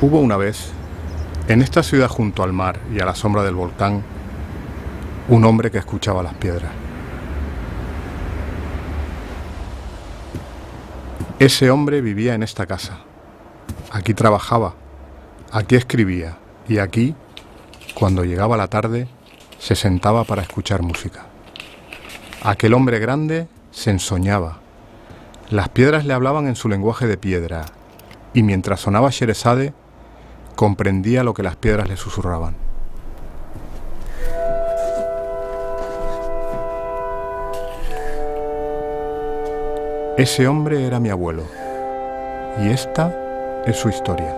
Hubo una vez, en esta ciudad junto al mar y a la sombra del volcán, un hombre que escuchaba las piedras. Ese hombre vivía en esta casa. Aquí trabajaba, aquí escribía y aquí, cuando llegaba la tarde, se sentaba para escuchar música. Aquel hombre grande se ensoñaba. Las piedras le hablaban en su lenguaje de piedra y mientras sonaba Sherezade, comprendía lo que las piedras le susurraban. Ese hombre era mi abuelo, y esta es su historia.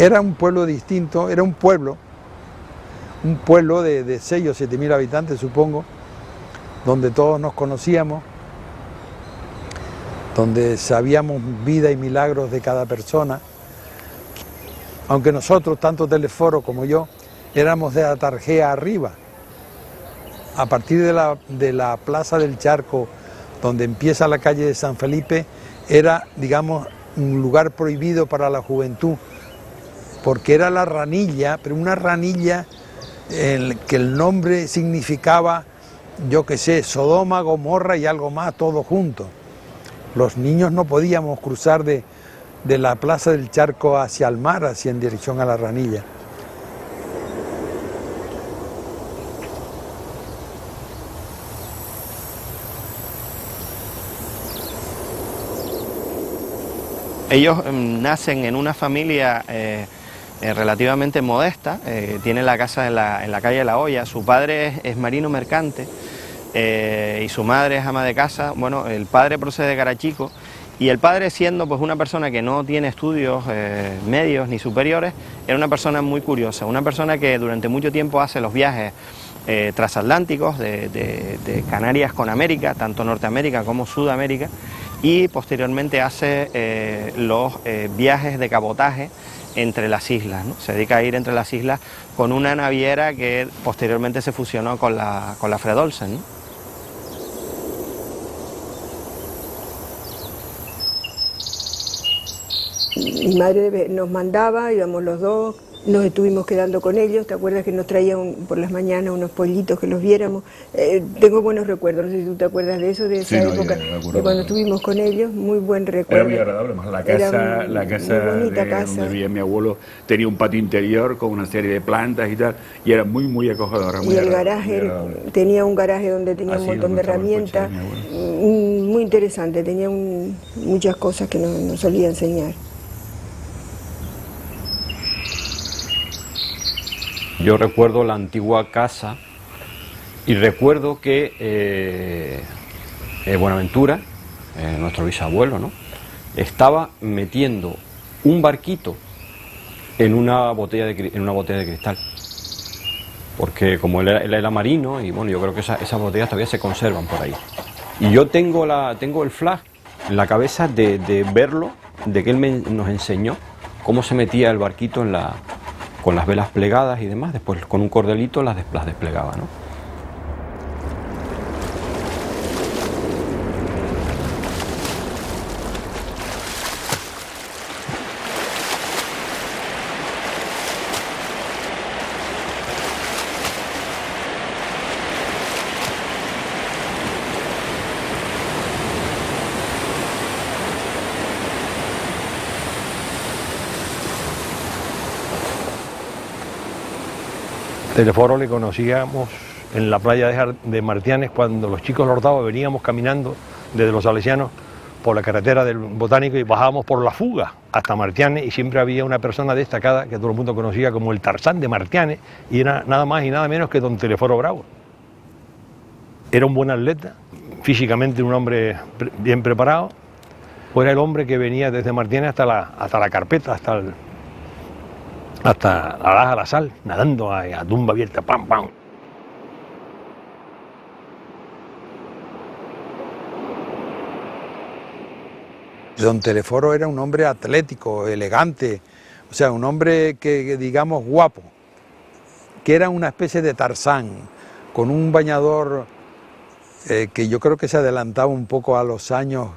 Era un pueblo distinto, era un pueblo de 6 o 7 mil habitantes, supongo, donde todos nos conocíamos, donde sabíamos vida y milagros de cada persona, aunque nosotros, tanto Telesforo como yo, éramos de Atarjea arriba. A partir de la Plaza del Charco, donde empieza la calle de San Felipe, era, digamos, un lugar prohibido para la juventud, porque era la ranilla, pero una ranilla que el nombre significaba, yo qué sé, Sodoma, Gomorra y algo más, todo junto. Los niños no podíamos cruzar de la Plaza del Charco hacia el mar, hacia en dirección a la ranilla. Ellos nacen en una familia relativamente modesta, tienen la casa en la calle de La Hoya. Su padre es marino mercante y su madre es ama de casa. Bueno, el padre procede de Garachico y el padre, siendo pues una persona que no tiene estudios medios ni superiores, era una persona muy curiosa, una persona que durante mucho tiempo hace los viajes transatlánticos de Canarias con América, tanto Norteamérica como Sudamérica, y posteriormente hace los viajes de cabotaje entre las islas, ¿no? Se dedica a ir entre las islas con una naviera que posteriormente se fusionó con la Fred Olsen, ¿no? Mi madre nos mandaba, íbamos los dos, nos estuvimos quedando con ellos. ¿Te acuerdas que nos traían por las mañanas unos pollitos que los viéramos? Tengo buenos recuerdos, no sé si tú te acuerdas de eso, de esa época, de cuando estuvimos con ellos, muy buen recuerdo. Era muy agradable, más la casa donde vivía mi abuelo tenía un patio interior con una serie de plantas y tal, y era muy acogedora. Y el garaje, tenía un garaje donde tenía un montón de herramientas, muy interesante, tenía muchas cosas que nos solía enseñar. Yo recuerdo la antigua casa y recuerdo que Buenaventura, nuestro bisabuelo, ¿no?, estaba metiendo un barquito en una botella de cristal. Porque como él era marino, y bueno, yo creo que esas botellas todavía se conservan por ahí. Y yo tengo el flash en la cabeza de verlo, de que él nos enseñó cómo se metía el barquito con las velas plegadas y demás, después con un cordelito las desplegaba, ¿no? Teleforo le conocíamos en la playa de Martianes cuando los chicos Hurtado veníamos caminando desde los Salesianos por la carretera del Botánico y bajábamos por La Fuga hasta Martianes, y siempre había una persona destacada que todo el mundo conocía como el Tarzán de Martianes, y era nada más y nada menos que don Teleforo Bravo. Era un buen atleta, físicamente un hombre bien preparado, era el hombre que venía desde Martianes hasta la Carpeta, hasta la Laja La Sal, nadando a tumba abierta, pam, pam. Don Teleforo era un hombre atlético, elegante, o sea, un hombre que digamos guapo, que era una especie de Tarzán, con un bañador que yo creo que se adelantaba un poco a los años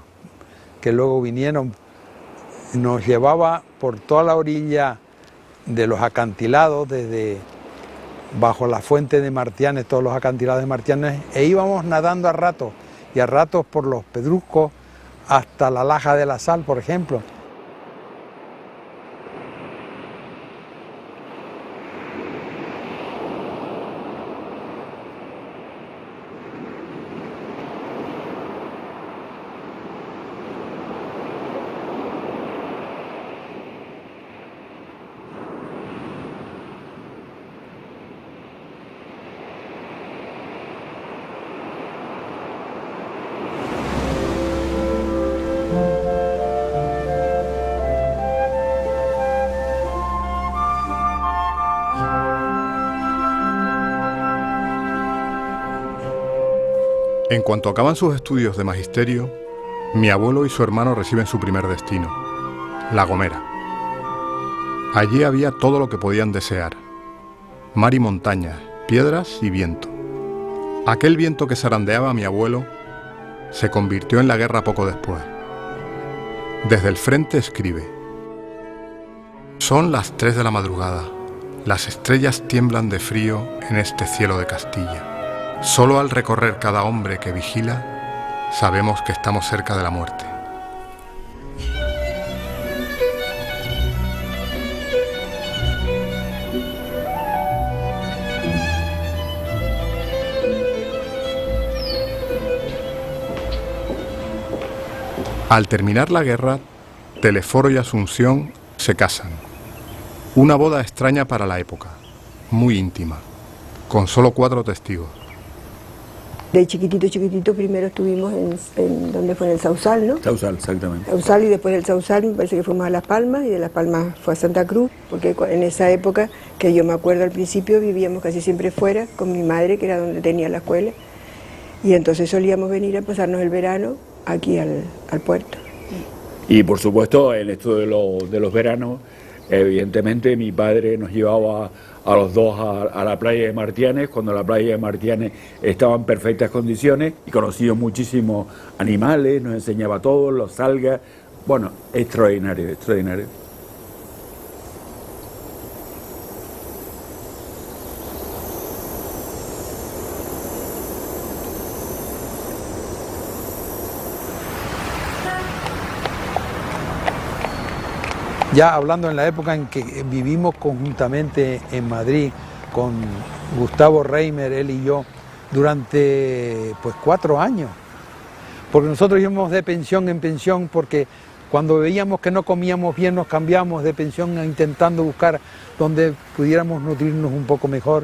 que luego vinieron. Nos llevaba por toda la orilla de los acantilados, desde bajo la fuente de Martianes, todos los acantilados de Martianes, e íbamos nadando a ratos, y a ratos por los pedruscos hasta la Laja de la Sal, por ejemplo. En cuanto acaban sus estudios de magisterio, mi abuelo y su hermano reciben su primer destino, La Gomera. Allí había todo lo que podían desear: mar y montañas, piedras y viento. Aquel viento que zarandeaba a mi abuelo se convirtió en la guerra poco después. Desde el frente escribe: son las 3 de la madrugada, las estrellas tiemblan de frío en este cielo de Castilla. Solo al recorrer cada hombre que vigila, sabemos que estamos cerca de la muerte. Al terminar la guerra, Teleforo y Asunción se casan. Una boda extraña para la época, muy íntima, con solo 4 testigos. De chiquitito, primero estuvimos en donde fue en el Sausal, ¿no? Sausal, exactamente. Sausal, y después del Sausal me parece que fuimos a Las Palmas, y de Las Palmas fue a Santa Cruz, porque en esa época, que yo me acuerdo al principio, vivíamos casi siempre fuera con mi madre, que era donde tenía la escuela, y entonces solíamos venir a pasarnos el verano aquí al puerto. Y por supuesto, en esto de los veranos, evidentemente mi padre nos llevaba a los dos a la playa de Martianes, cuando la playa de Martianes estaba en perfectas condiciones, y conoció muchísimos animales, nos enseñaba todo, los algas, bueno, extraordinario, extraordinario. Ya hablando en la época en que vivimos conjuntamente en Madrid con Gustavo Reimer, él y yo, durante 4 años, porque nosotros íbamos de pensión en pensión, porque cuando veíamos que no comíamos bien nos cambiamos de pensión intentando buscar donde pudiéramos nutrirnos un poco mejor.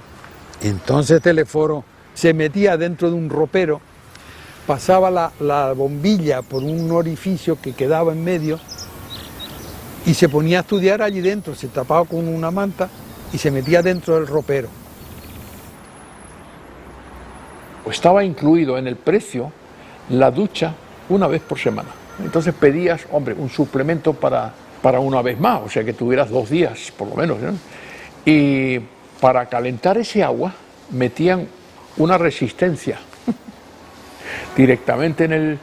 Entonces Teleforo se metía dentro de un ropero, pasaba la bombilla por un orificio que quedaba en medio, y se ponía a estudiar allí dentro, se tapaba con una manta y se metía dentro del ropero. Estaba incluido en el precio la ducha una vez por semana. Entonces pedías, hombre, un suplemento para una vez más, o sea que tuvieras 2 días por lo menos, ¿no? y para calentar ese agua metían una resistencia directamente en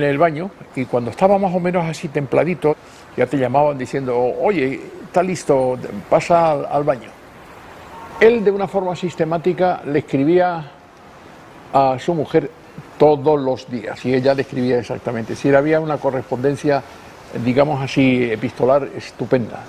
el baño, y cuando estaba más o menos así templadito, ya te llamaban diciendo, oye, está listo, pasa al baño. Él, de una forma sistemática, le escribía a su mujer todos los días, y ella le escribía exactamente. Es decir, había una correspondencia, digamos así, epistolar estupenda.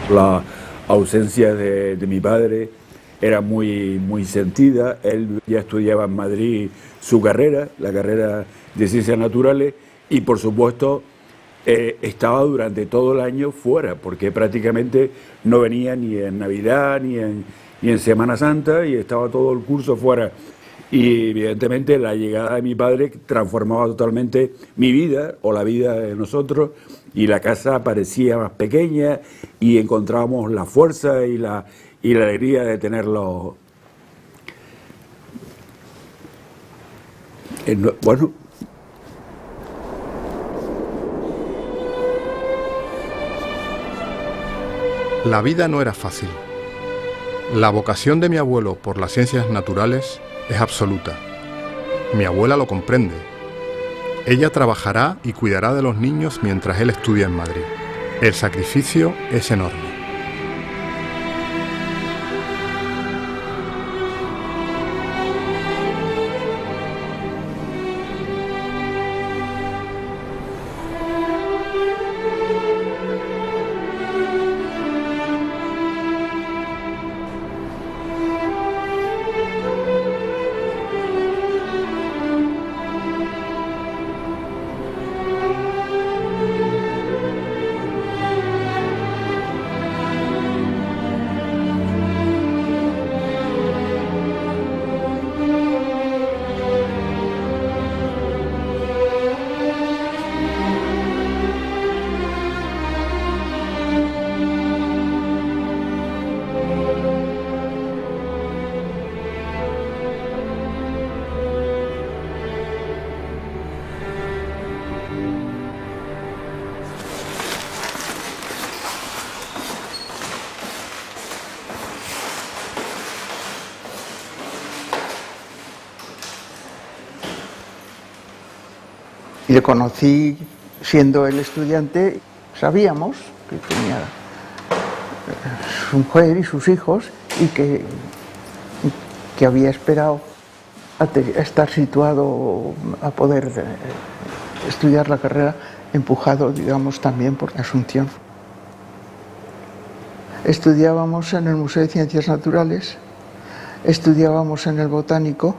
La ausencia de mi padre era muy sentida. Él ya estudiaba en Madrid su carrera, la carrera de Ciencias Naturales, y por supuesto estaba durante todo el año fuera, porque prácticamente no venía ni en Navidad ni en Semana Santa, y estaba todo el curso fuera. Y evidentemente la llegada de mi padre transformaba totalmente mi vida o la vida de nosotros, y la casa parecía más pequeña y encontrábamos la fuerza y la alegría de tenerlo. Bueno. La vida no era fácil. La vocación de mi abuelo por las ciencias naturales es absoluta. Mi abuela lo comprende. Ella trabajará y cuidará de los niños mientras él estudia en Madrid. El sacrificio es enorme. Le conocí siendo él estudiante. Sabíamos que tenía su mujer y sus hijos, y que había esperado a estar situado a poder estudiar la carrera, empujado, digamos, también por Asunción. Estudiábamos en el Museo de Ciencias Naturales, estudiábamos en el Botánico,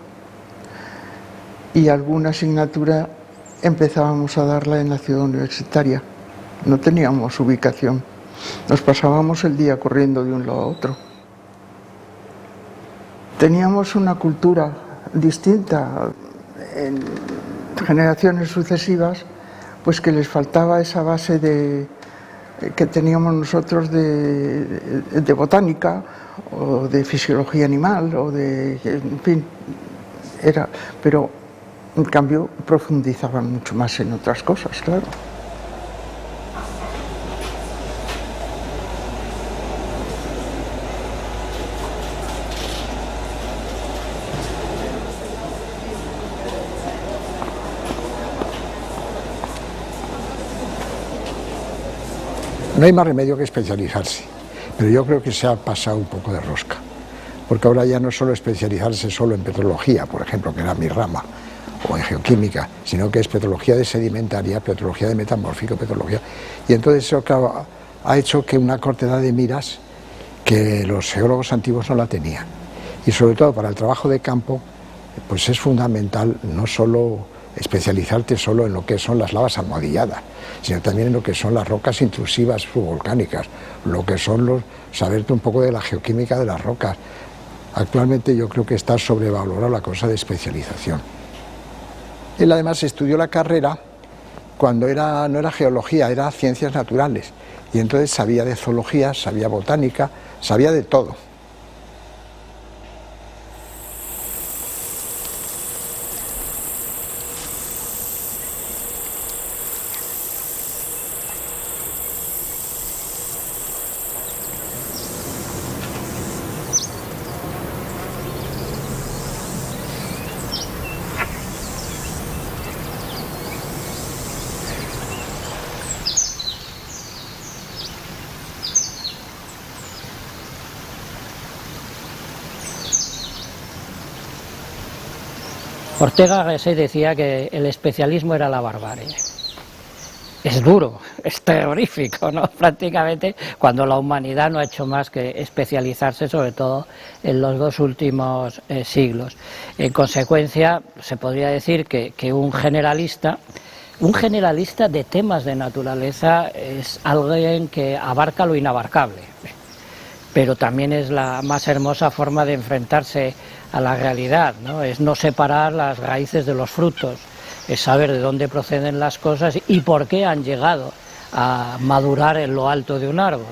y alguna asignatura empezábamos a darla en la ciudad universitaria. No teníamos ubicación. Nos pasábamos el día corriendo de un lado a otro. Teníamos una cultura distinta en generaciones sucesivas, pues que les faltaba esa base que teníamos nosotros de botánica o de fisiología animal o en fin, pero en cambio profundizaban mucho más en otras cosas, claro. No hay más remedio que especializarse, pero yo creo que se ha pasado un poco de rosca, porque ahora ya no es solo especializarse solo en petrología, por ejemplo, que era mi rama, o en geoquímica, sino que es petrología de sedimentaria, petrología de metamórfico, petrología. Y entonces eso, claro, ha hecho que una cortedad de miras que los geólogos antiguos no la tenían. Y sobre todo para el trabajo de campo, pues es fundamental no solo especializarte solo en lo que son las lavas almohadilladas, sino también en lo que son las rocas intrusivas subvolcánicas, lo que son saberte un poco de la geoquímica de las rocas. Actualmente yo creo que está sobrevalorada la cosa de especialización. Él además estudió la carrera cuando no era geología, era ciencias naturales. Y entonces sabía de zoología, sabía botánica, sabía de todo. Ortega Gasset decía que el especialismo era la barbarie. Es duro, es terrorífico, ¿no? Prácticamente cuando la humanidad no ha hecho más que especializarse, sobre todo en los 2 últimos siglos. En consecuencia, se podría decir que un generalista de temas de naturaleza es alguien que abarca lo inabarcable, pero también es la más hermosa forma de enfrentarse a la realidad, ¿no? Es no separar las raíces de los frutos, es saber de dónde proceden las cosas y por qué han llegado a madurar en lo alto de un árbol.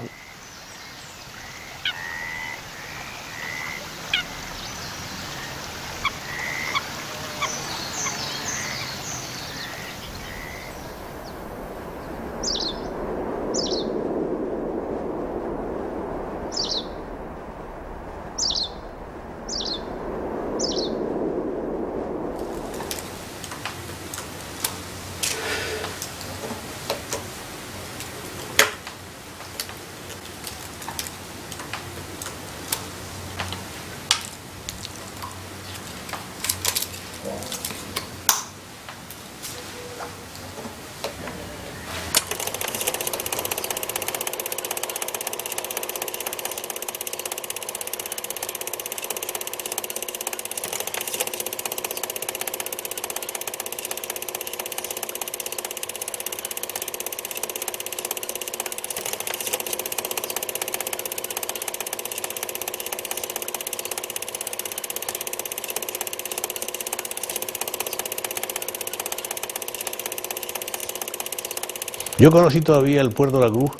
Yo conocí todavía el Puerto de la Cruz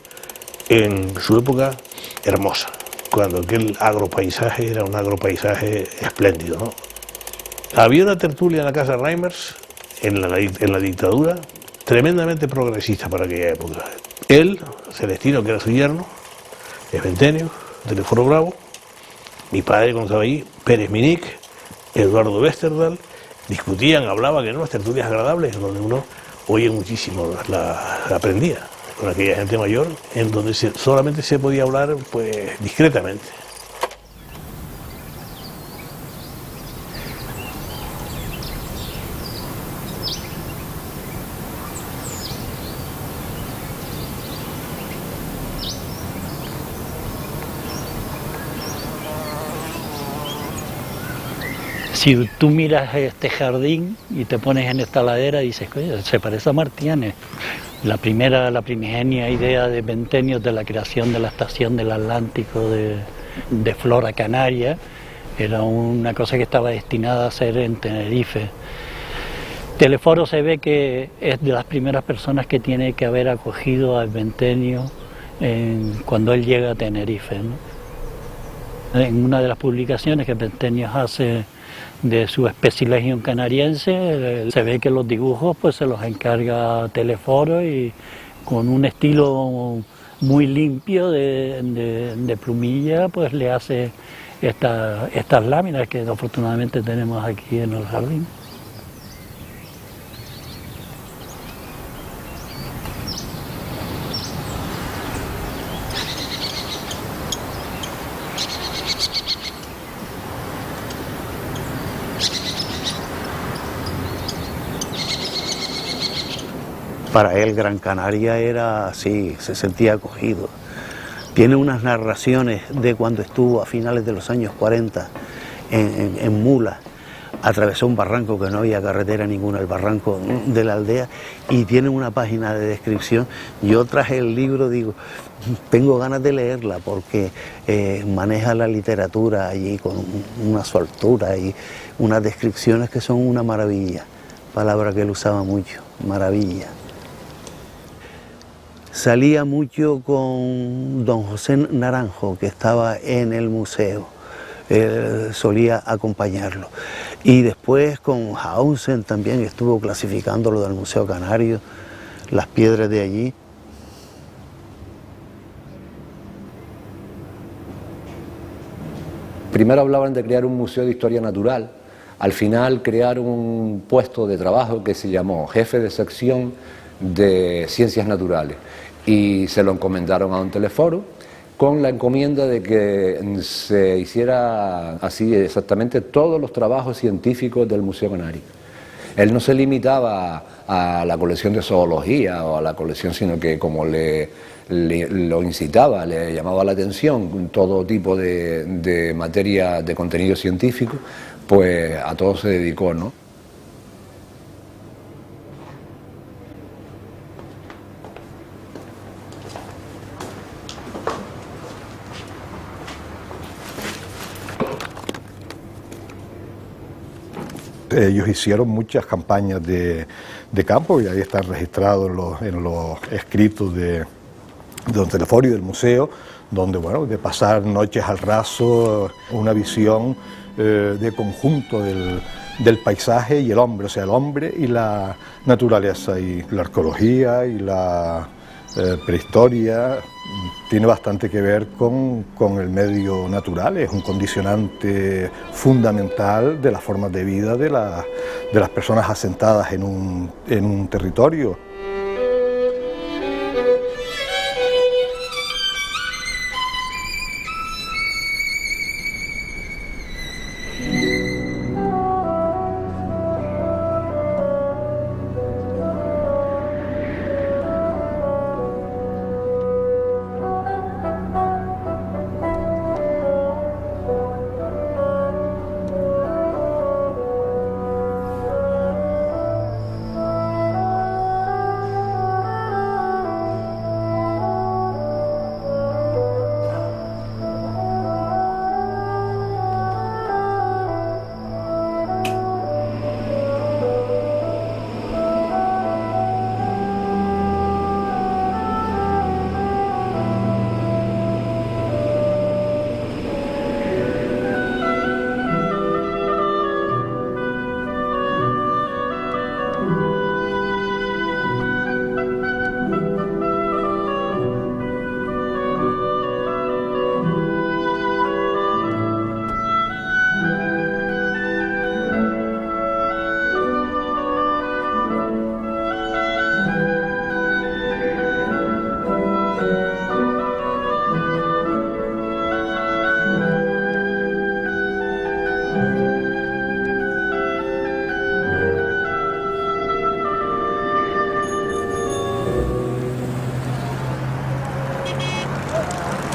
en su época hermosa, cuando aquel agropaisaje era un agropaisaje espléndido, ¿no? Había una tertulia en la casa Reimers, en la dictadura, tremendamente progresista para aquella época. Él, Celestino, que era su yerno, Esventenio, del Foro Bravo, mi padre cuando estaba ahí, Pérez Minic, Eduardo Westerdal, discutían, hablaban, que eran unas tertulias agradables, donde uno oye muchísimo, aprendía con aquella gente mayor, en donde solamente se podía hablar pues discretamente. Si tú miras este jardín y te pones en esta ladera y dices, oye, se parece a Martianes. La primigenia idea de Ventenios de la creación de la estación del Atlántico de Flora Canaria era una cosa que estaba destinada a ser en Tenerife. Teleforo se ve que es de las primeras personas que tiene que haber acogido a Ventenio cuando él llega a Tenerife, ¿no? En una de las publicaciones que Ventenio hace de su Specilegium canariense, se ve que los dibujos pues se los encarga Teleforo y con un estilo muy limpio de plumilla pues le hace estas láminas que afortunadamente tenemos aquí en el jardín. Para él Gran Canaria era así, se sentía acogido. Tiene unas narraciones de cuando estuvo a finales de los años 40 en Mula. Atravesó un barranco que no había carretera ninguna, el barranco de la aldea, y tiene una página de descripción. Yo traje el libro, digo, tengo ganas de leerla porque maneja la literatura allí con una soltura y unas descripciones que son una maravilla, palabra que él usaba mucho, maravilla. salía mucho con don José Naranjo, que estaba en el museo. Solía acompañarlo. Y después con Hausen también estuvo clasificando lo del Museo Canario, las piedras de allí. Primero hablaban de crear un museo de historia natural, al final crearon un puesto de trabajo que se llamó jefe de sección de ciencias naturales y se lo encomendaron a don Telesforo con la encomienda de que se hiciera así exactamente todos los trabajos científicos del Museo Canario. Él no se limitaba a la colección de zoología o a la colección, sino que como lo incitaba, le llamaba la atención todo tipo de materia, de contenido científico, pues a todo se dedicó, ¿no? Ellos hicieron muchas campañas de campo y ahí están registrados en los escritos de don Telesforo y del museo, donde, bueno, de pasar noches al raso, una visión de conjunto del paisaje y el hombre, o sea, el hombre y la naturaleza, y la arqueología y la prehistoria tiene bastante que ver con el medio natural, es un condicionante fundamental de las formas de vida de las personas asentadas en un territorio.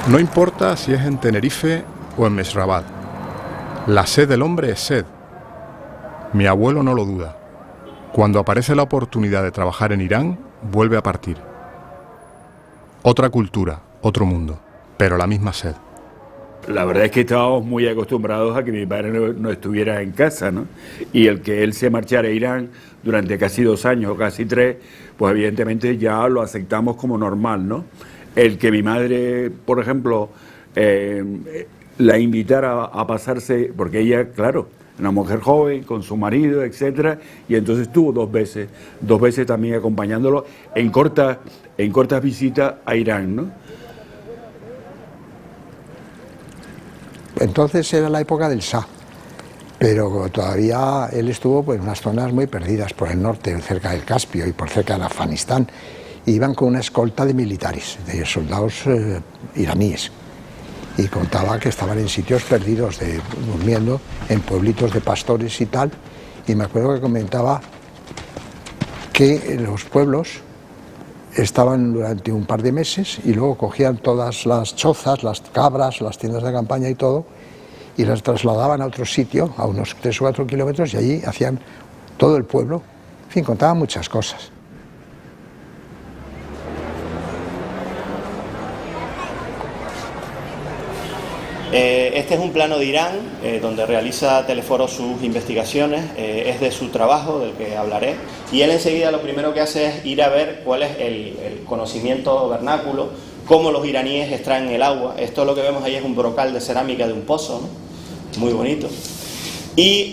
No importa si es en Tenerife o en Mesrabat, la sed del hombre es sed. Mi abuelo no lo duda. Cuando aparece la oportunidad de trabajar en Irán, vuelve a partir. Otra cultura, otro mundo, pero la misma sed. La verdad es que estábamos muy acostumbrados a que mi padre no estuviera en casa, ¿no? Y el que él se marchara a Irán durante casi 2 años o casi 3, pues evidentemente ya lo aceptamos como normal, ¿no? El que mi madre, por ejemplo, la invitara a pasarse, porque ella, claro, una mujer joven, con su marido, etcétera, y entonces estuvo 2 veces también acompañándolo en cortas visitas a Irán, ¿no? Entonces era la época del Shah, pero todavía él estuvo pues, en unas zonas muy perdidas por el norte, cerca del Caspio y por cerca de Afganistán. Iban con una escolta de militares, de soldados iraníes, y contaba que estaban en sitios perdidos, durmiendo en pueblitos de pastores y tal, y me acuerdo que comentaba que los pueblos estaban durante un par de meses y luego cogían todas las chozas, las cabras, las tiendas de campaña y todo, y las trasladaban a otro sitio, a unos 3 o 4 kilómetros, y allí hacían todo el pueblo. En fin, contaban muchas cosas. Este es un plano de Irán, donde realiza Teleforo sus investigaciones, es de su trabajo, del que hablaré, y él enseguida lo primero que hace es ir a ver cuál es el conocimiento vernáculo, cómo los iraníes extraen el agua. Esto lo que vemos ahí es un brocal de cerámica de un pozo, ¿no? Muy bonito. Y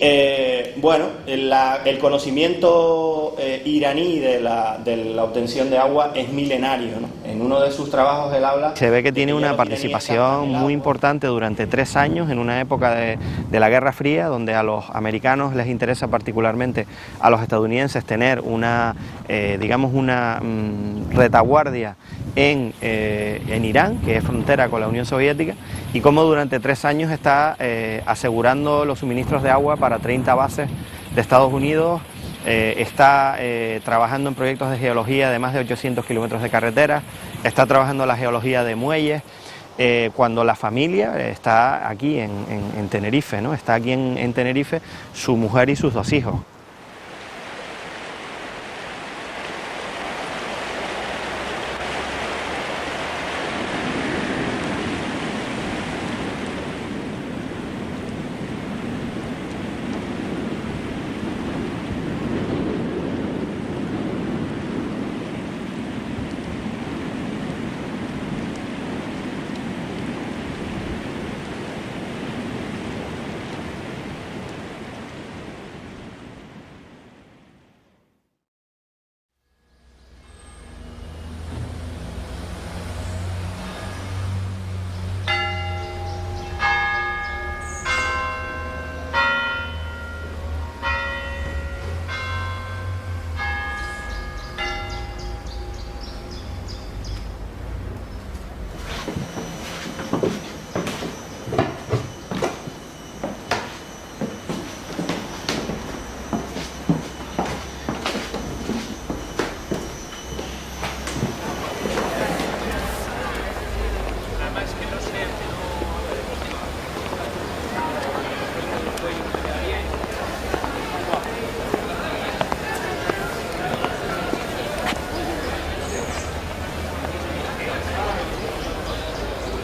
bueno, el conocimiento iraní de la obtención de agua es milenario, ¿no? En uno de sus trabajos él habla... Se ve que tiene una participación muy importante durante 3 años, en una época de la Guerra Fría, donde a los americanos les interesa particularmente a los estadounidenses tener una, digamos, una retaguardia en Irán, que es frontera con la Unión Soviética, y cómo durante 3 años está asegurando los suministros de agua para 30 bases de Estados Unidos, está trabajando en proyectos de geología de más de 800 kilómetros de carretera, está trabajando la geología de muelles, cuando la familia está aquí en Tenerife, ¿no? Está aquí en Tenerife su mujer y sus 2 hijos.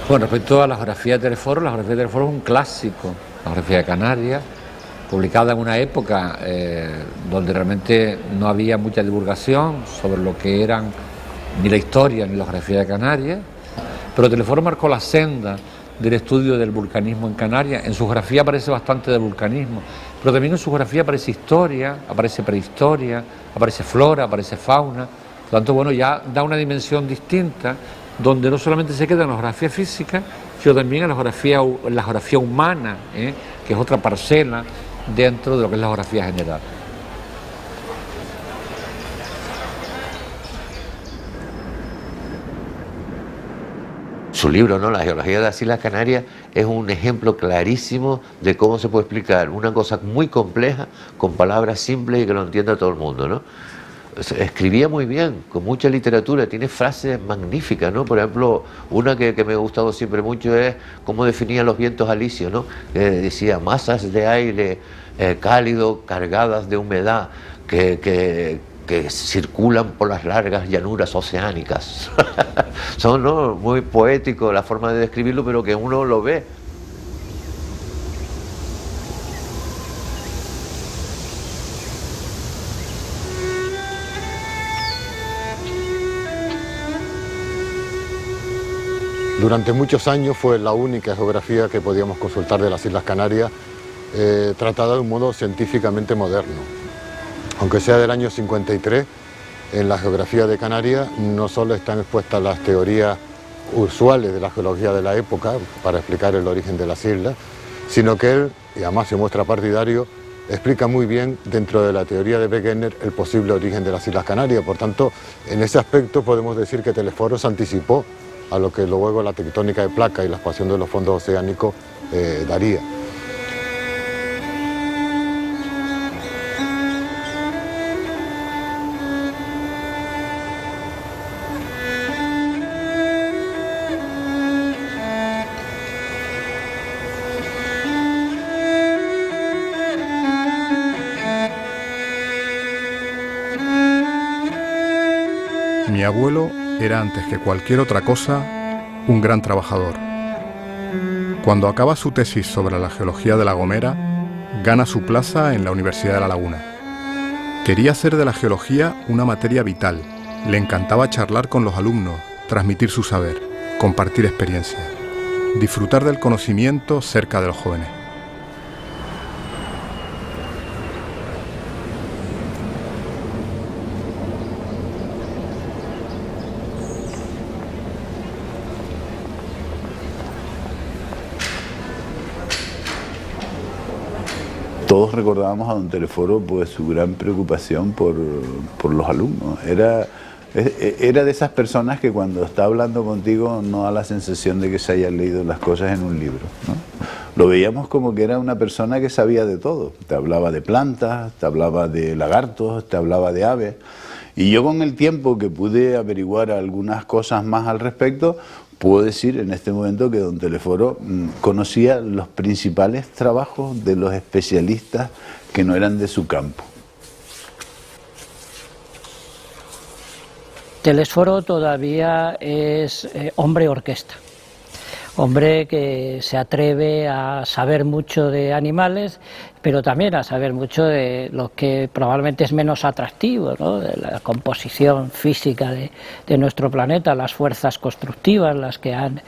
Bueno, respecto a la geografía de Teleforo, la geografía de Teleforo es un clásico, la geografía de Canarias, publicada en una época donde realmente no había mucha divulgación sobre lo que eran ni la historia ni la geografía de Canarias, pero Teleforo marcó la senda del estudio del vulcanismo en Canarias. En su geografía aparece bastante de vulcanismo, pero también en su geografía aparece historia, aparece prehistoria, aparece flora, aparece fauna. Por lo tanto, bueno, ya da una dimensión distinta, donde no solamente se queda en la geografía física, sino también en la geografía humana, que es otra parcela dentro de lo que es la geografía general. Su libro, ¿no?, La geología de las Islas Canarias, es un ejemplo clarísimo de cómo se puede explicar una cosa muy compleja con palabras simples y que lo entienda todo el mundo, ¿no? Escribía muy bien, con mucha literatura, tiene frases magníficas, ¿no? Por ejemplo, una que me ha gustado siempre mucho es cómo definía los vientos alisios, ¿no? Decía, masas de aire cálido cargadas de humedad que circulan por las largas llanuras oceánicas. Son, ¿no?, muy poéticos la forma de describirlo, pero que uno lo ve. Durante muchos años fue la única geografía que podíamos consultar de las Islas Canarias, tratada de un modo científicamente moderno. Aunque sea del año 53, en la geografía de Canarias no solo están expuestas las teorías usuales de la geología de la época para explicar el origen de las islas, sino que él, y además se muestra partidario, explica muy bien dentro de la teoría de Wegener el posible origen de las Islas Canarias. Por tanto, en ese aspecto podemos decir que Teleforo se anticipó a lo que luego la tectónica de placas y la expansión de los fondos oceánicos daría. Mi abuelo era, antes que cualquier otra cosa, un gran trabajador. Cuando acaba su tesis sobre la geología de La Gomera, gana su plaza en la Universidad de La Laguna. Quería hacer de la geología una materia vital. Le encantaba charlar con los alumnos, transmitir su saber, compartir experiencias, disfrutar del conocimiento cerca de los jóvenes. Todos recordábamos a don Telesforo pues su gran preocupación por los alumnos. Era de esas personas que cuando está hablando contigo no da la sensación de que se hayan leído las cosas en un libro, ¿no? Lo veíamos como que era una persona que sabía de todo. Te hablaba de plantas, te hablaba de lagartos, te hablaba de aves. Y yo con el tiempo que pude averiguar algunas cosas más al respecto, puedo decir en este momento que don Telesforo conocía los principales trabajos de los especialistas que no eran de su campo. Telesforo todavía es hombre orquesta, hombre que se atreve a saber mucho de animales, pero también a saber mucho de lo que probablemente es menos atractivo, ¿no? De la composición física de nuestro planeta, las fuerzas constructivas, las que han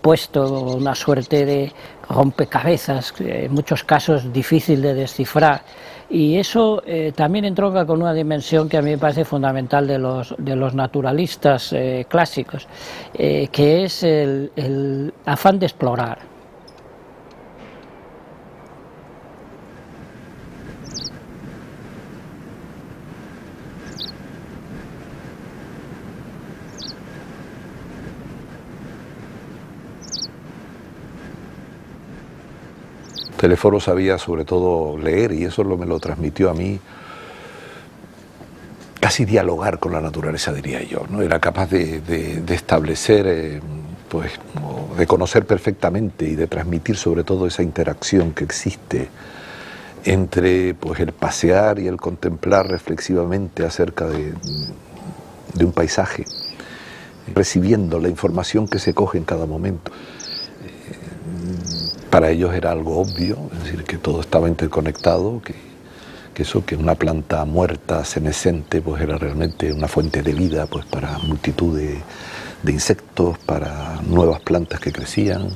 puesto una suerte de rompecabezas, en muchos casos difícil de descifrar. Y eso también entronca con una dimensión que a mí me parece fundamental de los naturalistas clásicos, que es el afán de explorar. Telesforo sabía sobre todo leer y eso me lo transmitió a mí, casi dialogar con la naturaleza, diría yo, ¿no? Era capaz de establecer, pues, de conocer perfectamente y de transmitir sobre todo esa interacción que existe entre pues, el pasear y el contemplar reflexivamente acerca de un paisaje, recibiendo la información que se coge en cada momento. Para ellos era algo obvio, es decir, que todo estaba interconectado, que una planta muerta, senescente, pues era realmente una fuente de vida pues, para multitud de insectos, para nuevas plantas que crecían.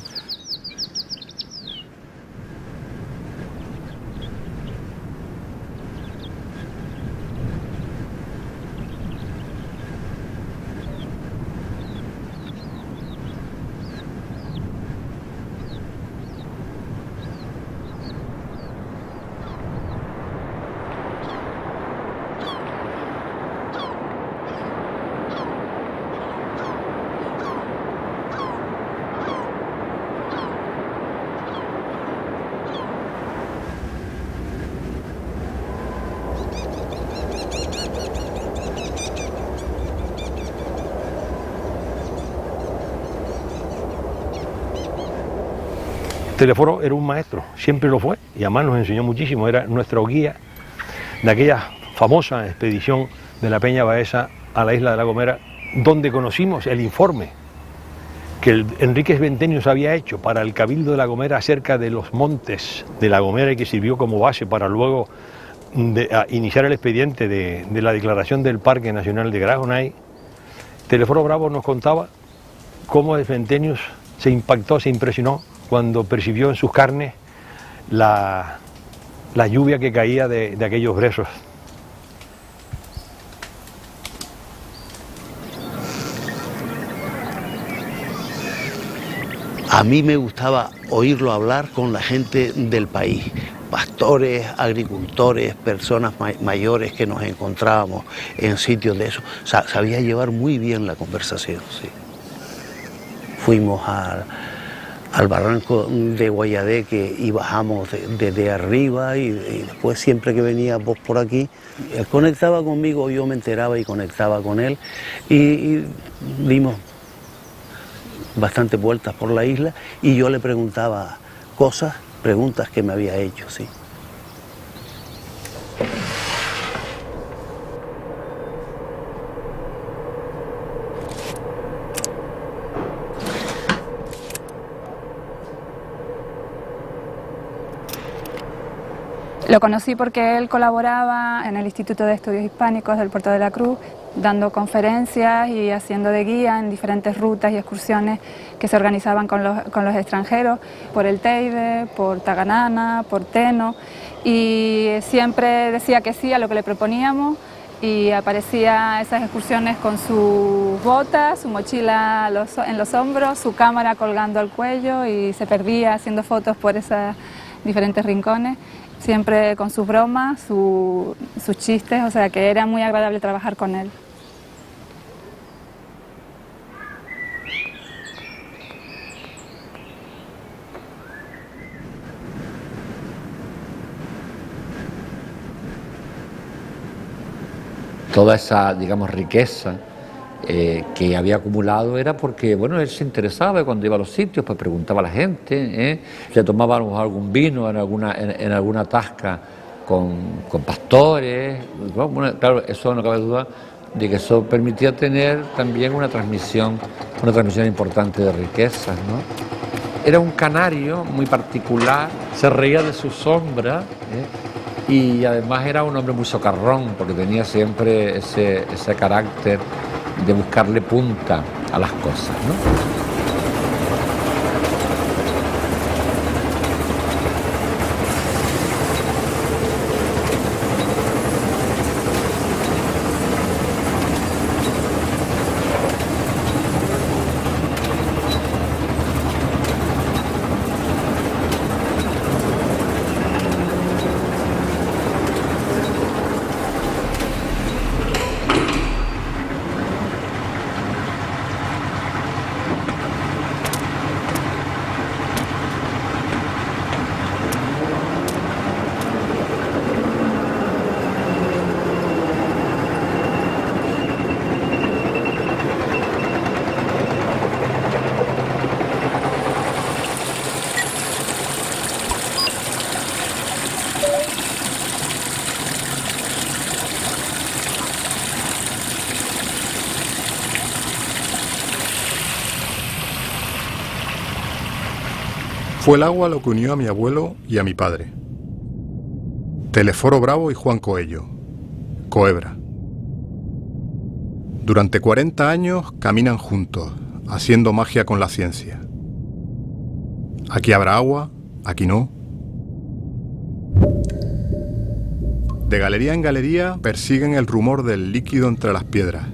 Telesforo era un maestro, siempre lo fue, y además nos enseñó muchísimo, era nuestro guía de aquella famosa expedición de la Peña Baeza a la isla de La Gomera, donde conocimos el informe que Enríquez Ventenius había hecho para el Cabildo de La Gomera acerca de los montes de La Gomera y que sirvió como base para luego iniciar el expediente de la declaración del Parque Nacional de Grajonay. Telesforo Bravo nos contaba cómo Ventenius se impactó, se impresionó cuando percibió en sus carnes la lluvia que caía de aquellos brezos. A mí me gustaba oírlo hablar con la gente del país, pastores, agricultores, personas mayores que nos encontrábamos en sitios de eso. Sabía llevar muy bien la conversación, sí. Fuimos al barranco de Guayadeque y bajamos desde arriba y después siempre que venía vos por aquí, él conectaba conmigo, yo me enteraba y conectaba con él y dimos bastantes vueltas por la isla y yo le preguntaba preguntas que me había hecho, sí. Lo conocí porque él colaboraba en el Instituto de Estudios Hispánicos del Puerto de la Cruz, dando conferencias y haciendo de guía en diferentes rutas y excursiones que se organizaban con los extranjeros, por el Teide, por Taganana, por Teno, y siempre decía que sí a lo que le proponíamos, y aparecía esas excursiones con sus botas, su mochila en los hombros, su cámara colgando al cuello, y se perdía haciendo fotos por esos diferentes rincones, siempre con sus bromas, sus chistes, o sea que era muy agradable trabajar con él. Toda esa, digamos, riqueza que había acumulado era porque, bueno, él se interesaba y cuando iba a los sitios, pues preguntaba a la gente, se tomaba algún vino en alguna tasca con pastores. Bueno, claro, eso no cabe duda de que eso permitía tener también una transmisión importante de riquezas, ¿no? Era un canario muy particular, se reía de su sombra, y además era un hombre muy socarrón, porque tenía siempre ese carácter de buscarle punta a las cosas, ¿no? Fue el agua lo que unió a mi abuelo y a mi padre. Telesforo Bravo y Juan Coello, Coebra. Durante 40 años caminan juntos, haciendo magia con la ciencia. Aquí habrá agua, aquí no. De galería en galería persiguen el rumor del líquido entre las piedras.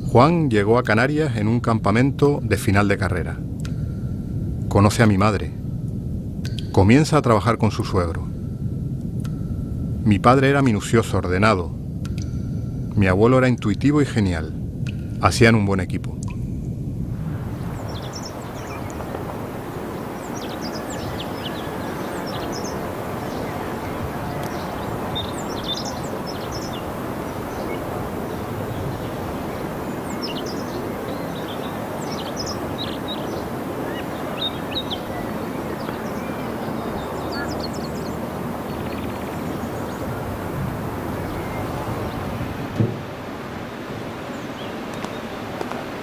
Juan llegó a Canarias en un campamento de final de carrera. Conoce a mi madre. Comienza a trabajar con su suegro. Mi padre era minucioso, ordenado. Mi abuelo era intuitivo y genial. Hacían un buen equipo.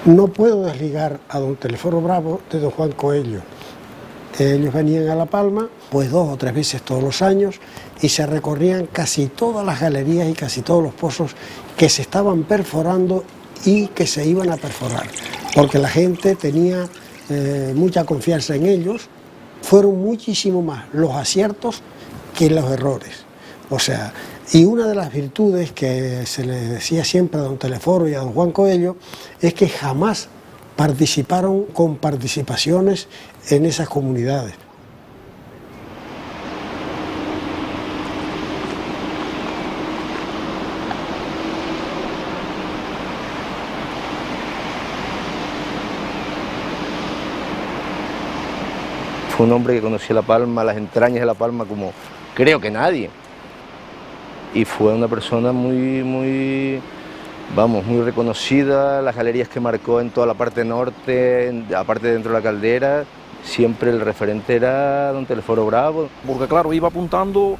No puedo desligar a don Telesforo Bravo de don Juan Coello. Ellos venían a La Palma pues 2 o 3 veces todos los años y se recorrían casi todas las galerías y casi todos los pozos que se estaban perforando y que se iban a perforar, porque la gente tenía mucha confianza en ellos. Fueron muchísimo más los aciertos que los errores. O sea, y una de las virtudes que se le decía siempre a don Telesforo y a don Juan Coello es que jamás participaron con participaciones en esas comunidades. Fue un hombre que conocía La Palma, las entrañas de La Palma como creo que nadie. Y fue una persona muy reconocida, las galerías que marcó en toda la parte norte, aparte dentro de la caldera, siempre el referente era don Telesforo Bravo. Porque claro, iba apuntando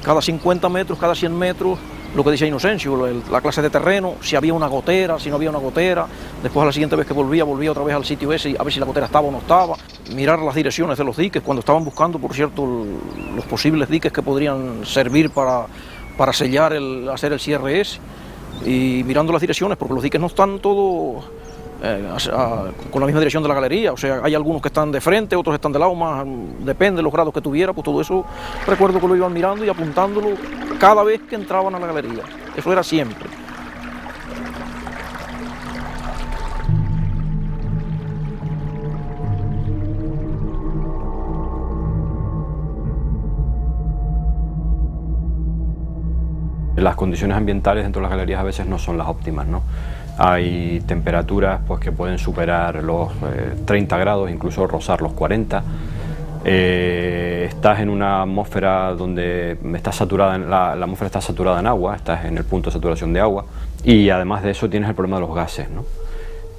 cada 50 metros, cada 100 metros, lo que decía Inocencio, la clase de terreno, si había una gotera, si no había una gotera, después a la siguiente vez que volvía otra vez al sitio ese a ver si la gotera estaba o no estaba. mirar las direcciones de los diques cuando estaban buscando, por cierto, los posibles diques que podrían servir para sellar, hacer el cierre ese, y mirando las direcciones, porque los diques no están todos con la misma dirección de la galería, o sea, hay algunos que están de frente, otros están de lado, más depende de los grados que tuviera, pues todo eso recuerdo que lo iban mirando y apuntándolo cada vez que entraban a la galería, eso era siempre. Las condiciones ambientales dentro de las galerías a veces no son las óptimas, ¿no? Hay temperaturas pues, que pueden superar los 30 grados, incluso rozar los 40. Estás en una atmósfera donde está saturada, la atmósfera está saturada en agua, estás en el punto de saturación de agua, y además de eso tienes el problema de los gases, ¿no?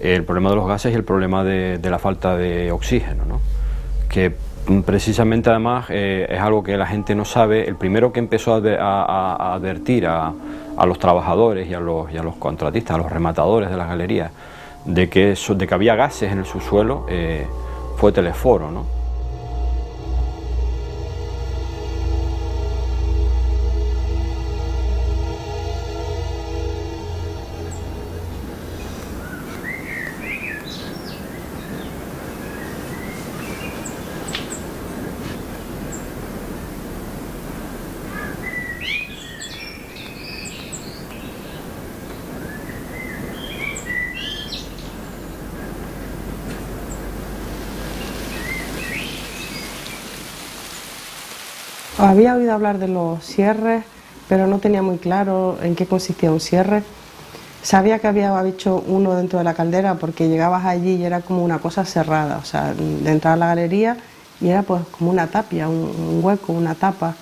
El problema de los gases y el problema de la falta de oxígeno, ¿no? Que precisamente además es algo que la gente no sabe. El primero que empezó a advertir a los trabajadores y a los contratistas, a los rematadores de las galerías, de que había gases en el subsuelo, fue Telesforo, ¿no? Había oído hablar de los cierres, pero no tenía muy claro en qué consistía un cierre. Sabía que había hecho uno dentro de la caldera porque llegabas allí y era como una cosa cerrada, o sea, de entrar a la galería y era pues como una tapia, un hueco, una tapa.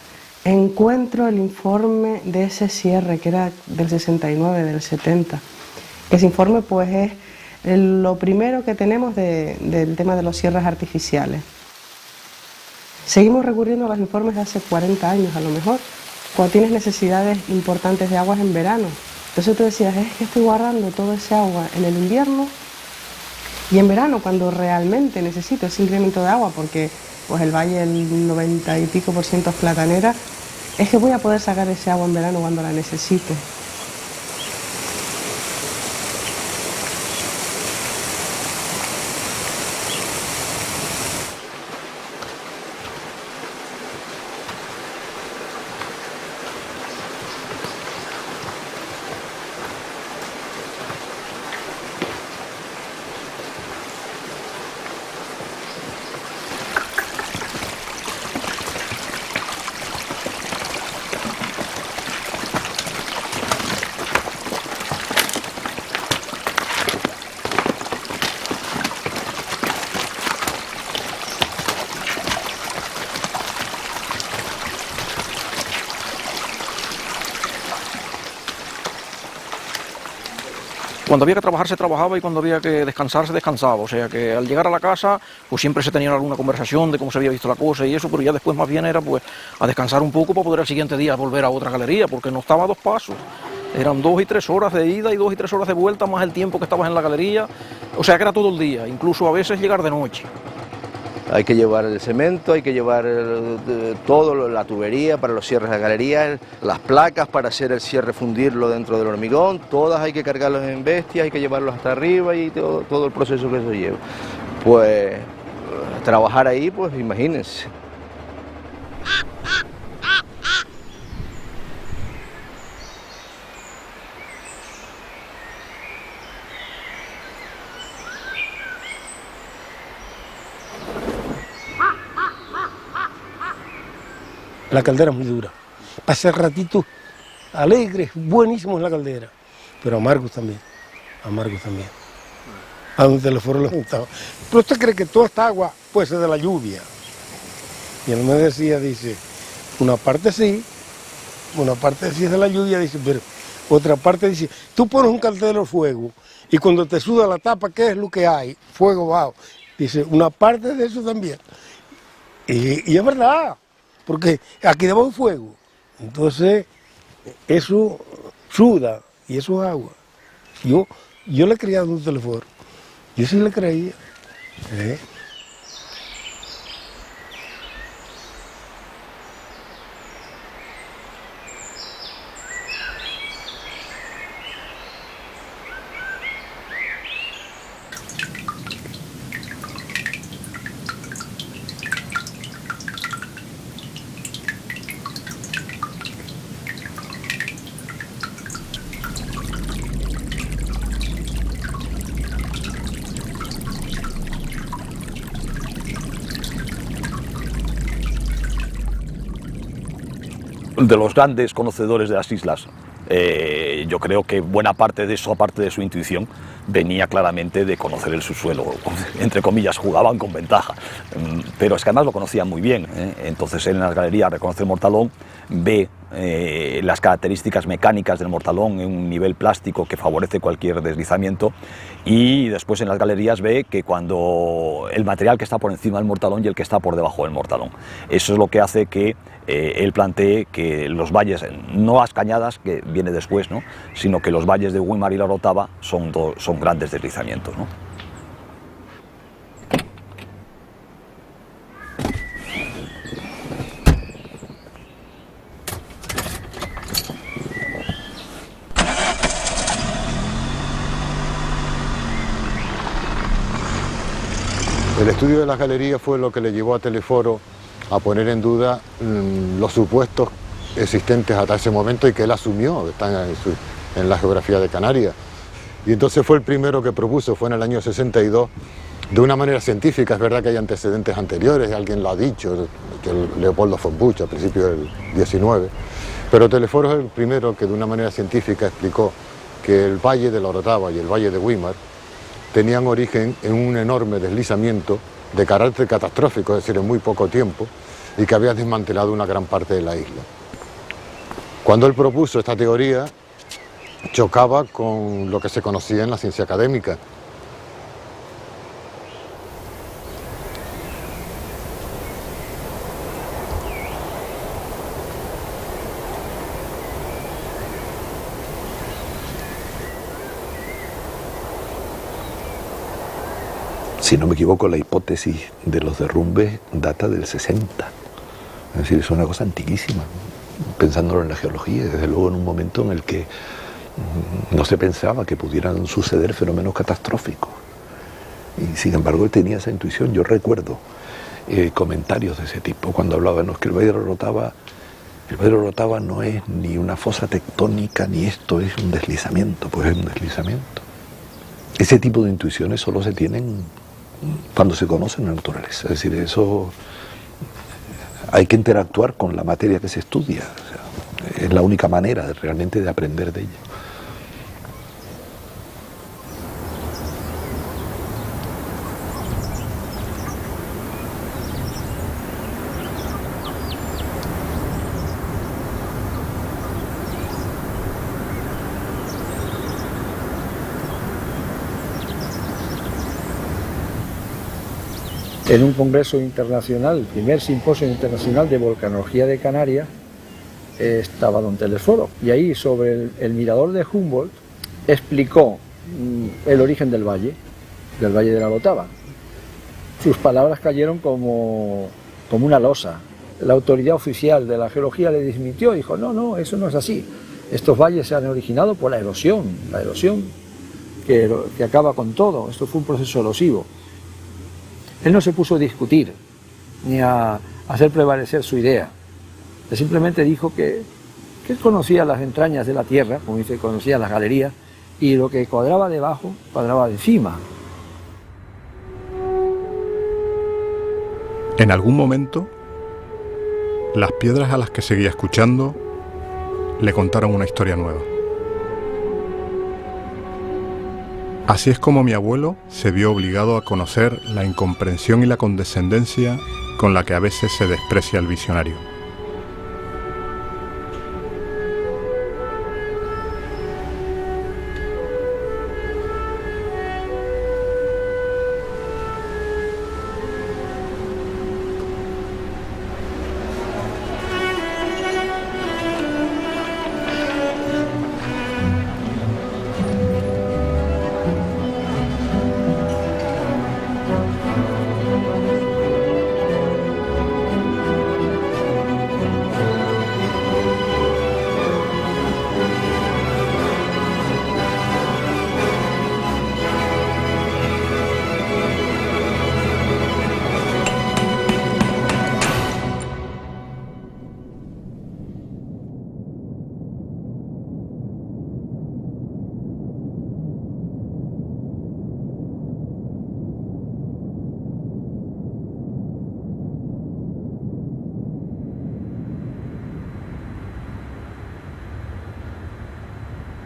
Encuentro el informe de ese cierre que era del 69, del 70. Ese informe pues es lo primero que tenemos del tema de los cierres artificiales. Seguimos recurriendo a los informes de hace 40 años a lo mejor, cuando tienes necesidades importantes de aguas en verano. Entonces tú decías, es que estoy guardando todo ese agua en el invierno y en verano cuando realmente necesito ese incremento de agua, porque pues el valle, el 90 y pico % es platanera, es que voy a poder sacar ese agua en verano cuando la necesite. Cuando había que trabajar se trabajaba y cuando había que descansar se descansaba, o sea que al llegar a la casa pues siempre se tenía alguna conversación de cómo se había visto la cosa y eso, pero ya después más bien era pues a descansar un poco para poder al siguiente día volver a otra galería, porque no estaba a 2 pasos, eran 2 y 3 horas de ida y 2 y 3 horas de vuelta más el tiempo que estabas en la galería, o sea que era todo el día, incluso a veces llegar de noche. Hay que llevar el cemento, hay que llevar todo, la tubería para los cierres de la galería, las placas para hacer el cierre, fundirlo dentro del hormigón, todas hay que cargarlas en bestias, hay que llevarlos hasta arriba y todo el proceso que eso lleva. Pues trabajar ahí, pues imagínense. La caldera es muy dura. Pasar ratitos alegres, buenísimos en la caldera, pero amargos también, A un Telesforo le gustaba. ¿Pero usted cree que toda esta agua puede ser de la lluvia? Y él me decía, dice, una parte sí es de la lluvia, dice, pero otra parte dice, tú pones un caldero de fuego y cuando te suda la tapa, ¿qué es lo que hay? Fuego bajo. Dice, una parte de eso también. Y es verdad. Porque aquí debajo hay fuego, entonces eso suda y eso es agua. Yo le creía a un Telesforo, yo sí le creía. de los grandes conocedores de las islas. Yo creo que buena parte de eso, aparte de su intuición, venía claramente de conocer el subsuelo. Entre comillas, jugaban con ventaja, pero es que además lo conocían muy bien. Entonces él en las galerías reconoce el mortalón, ve las características mecánicas del mortalón en un nivel plástico que favorece cualquier deslizamiento, y después en las galerías ve que cuando el material que está por encima del mortalón y el que está por debajo del mortalón. Eso es lo que hace que él plantee que los valles, no las cañadas, que viene después, ¿no?, sino que los valles de Güímar y la Orotava son grandes deslizamientos, ¿no? El estudio de las galerías fue lo que le llevó a Teleforo a poner en duda los supuestos existentes hasta ese momento y que él asumió, están en la geografía de Canarias. Y entonces fue el primero que propuso, fue en el año 62, de una manera científica. Es verdad que hay antecedentes anteriores, alguien lo ha dicho, que Leopoldo von Buch a principios del 19, pero Teleforo es el primero que de una manera científica explicó que el valle de la Orotava y el valle de Güímar tenían origen en un enorme deslizamiento de carácter catastrófico, es decir, en muy poco tiempo, y que había desmantelado una gran parte de la isla. Cuando él propuso esta teoría, chocaba con lo que se conocía en la ciencia académica. Si no me equivoco, la hipótesis de los derrumbes data del 60. Es decir, es una cosa antiquísima, pensándolo en la geología, desde luego en un momento en el que no se pensaba que pudieran suceder fenómenos catastróficos. Y sin embargo él tenía esa intuición. Yo recuerdo comentarios de ese tipo cuando hablábamos que el Valle de la Orotava no es ni una fosa tectónica ni esto es un deslizamiento, pues es un deslizamiento. Ese tipo de intuiciones solo se tienen cuando se conoce en la naturaleza. Es decir, eso hay que interactuar con la materia que se estudia. O sea, es la única manera realmente de aprender de ella. En un congreso internacional, el primer simposio internacional de volcanología de Canarias, estaba don Telesforo, y ahí sobre el mirador de Humboldt explicó el origen del valle de la Orotava. Sus palabras cayeron como una losa. La autoridad oficial de la geología le desmintió, dijo, no, eso no es así. Estos valles se han originado por la erosión que acaba con todo. Esto fue un proceso erosivo. Él no se puso a discutir ni a hacer prevalecer su idea. Él simplemente dijo que él conocía las entrañas de la tierra, como dice, conocía las galerías, y lo que cuadraba debajo, cuadraba de encima. En algún momento, las piedras a las que seguía escuchando le contaron una historia nueva. Así es como mi abuelo se vio obligado a conocer la incomprensión y la condescendencia con la que a veces se desprecia al visionario.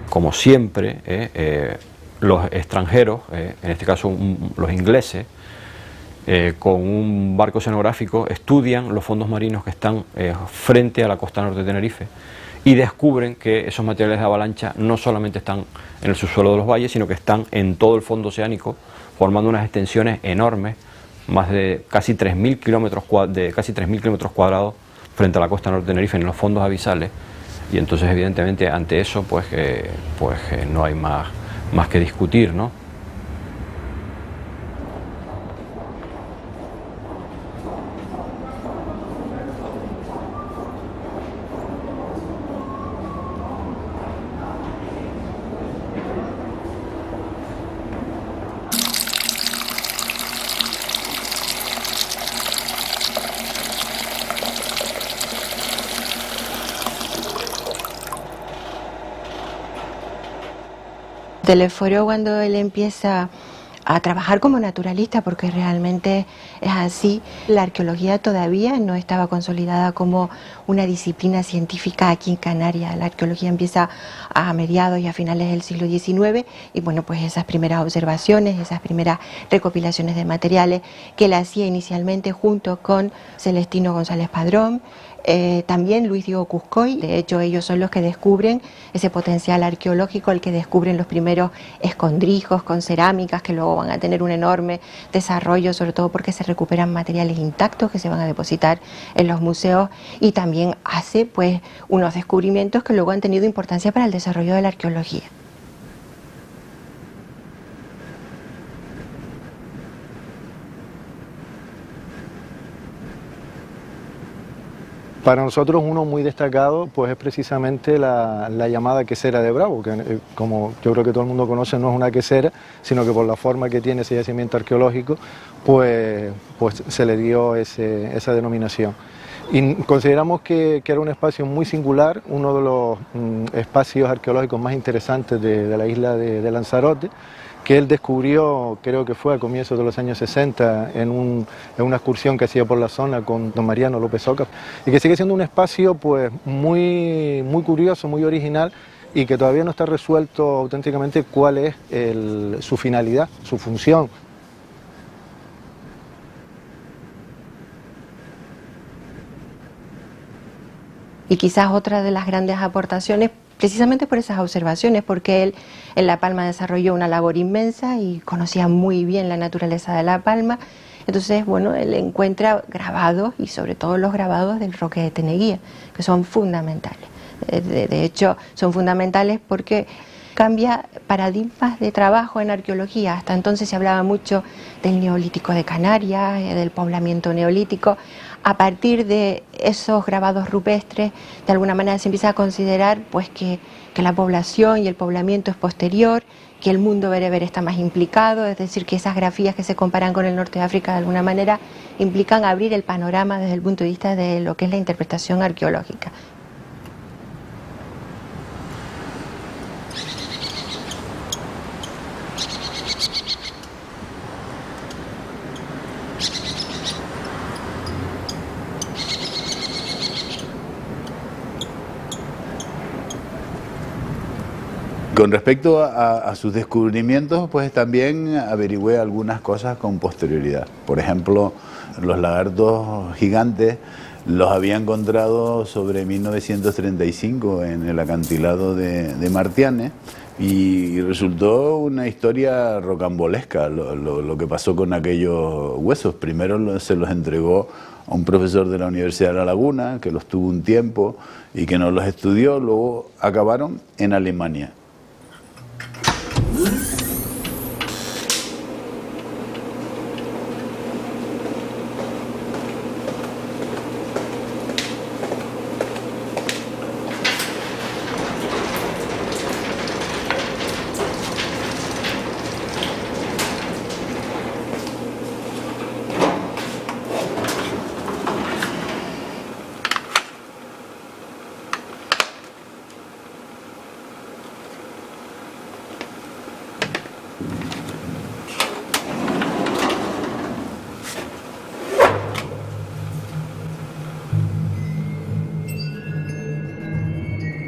como siempre, los extranjeros, en este caso los ingleses, con un barco oceanográfico estudian los fondos marinos que están frente a la costa norte de Tenerife y descubren que esos materiales de avalancha no solamente están en el subsuelo de los valles, sino que están en todo el fondo oceánico, formando unas extensiones enormes, más de casi 3.000 kilómetros cuadrados frente a la costa norte de Tenerife, en los fondos abisales. Y entonces, evidentemente, ante eso no hay más que discutir, ¿no? Telesforo, cuando él empieza a trabajar como naturalista, porque realmente es así, la arqueología todavía no estaba consolidada como una disciplina científica aquí en Canarias. La arqueología empieza a mediados y a finales del siglo XIX y bueno, pues esas primeras observaciones, esas primeras recopilaciones de materiales que él hacía inicialmente junto con Celestino González Padrón, también Luis Diego Cuscoy. De hecho, ellos son los que descubren ese potencial arqueológico, el que descubren los primeros escondrijos con cerámicas que luego van a tener un enorme desarrollo, sobre todo porque se recuperan materiales intactos que se van a depositar en los museos, y también hace pues unos descubrimientos que luego han tenido importancia para el desarrollo de la arqueología. Para nosotros uno muy destacado pues es precisamente la llamada quesera de Bravo, que como yo creo que todo el mundo conoce, no es una quesera, sino que por la forma que tiene ese yacimiento arqueológico, pues se le dio esa denominación. Y consideramos que era un espacio muy singular, uno de los espacios arqueológicos más interesantes de la isla de Lanzarote, que él descubrió, creo que fue a comienzos de los años 60, en una excursión que hacía por la zona con don Mariano López Oca, y que sigue siendo un espacio pues muy curioso, muy original, y que todavía no está resuelto auténticamente cuál es su finalidad, su función. Y quizás otra de las grandes aportaciones, precisamente por esas observaciones, porque él en La Palma desarrolló una labor inmensa y conocía muy bien la naturaleza de La Palma. Entonces, bueno, él encuentra grabados, y sobre todo los grabados del Roque de Teneguía, que son fundamentales. De hecho, son fundamentales porque cambia paradigmas de trabajo en arqueología. Hasta entonces se hablaba mucho del Neolítico de Canarias, del poblamiento neolítico. A partir de esos grabados rupestres, de alguna manera se empieza a considerar pues que la población y el poblamiento es posterior, que el mundo bereber está más implicado, es decir, que esas grafías que se comparan con el norte de África de alguna manera implican abrir el panorama desde el punto de vista de lo que es la interpretación arqueológica. Con respecto a sus descubrimientos, pues también averigüé algunas cosas con posterioridad. Por ejemplo, los lagartos gigantes los había encontrado sobre 1935 en el acantilado de Martianes, y resultó una historia rocambolesca lo que pasó con aquellos huesos. Primero se los entregó a un profesor de la Universidad de La Laguna, que los tuvo un tiempo y que no los estudió, luego acabaron en Alemania.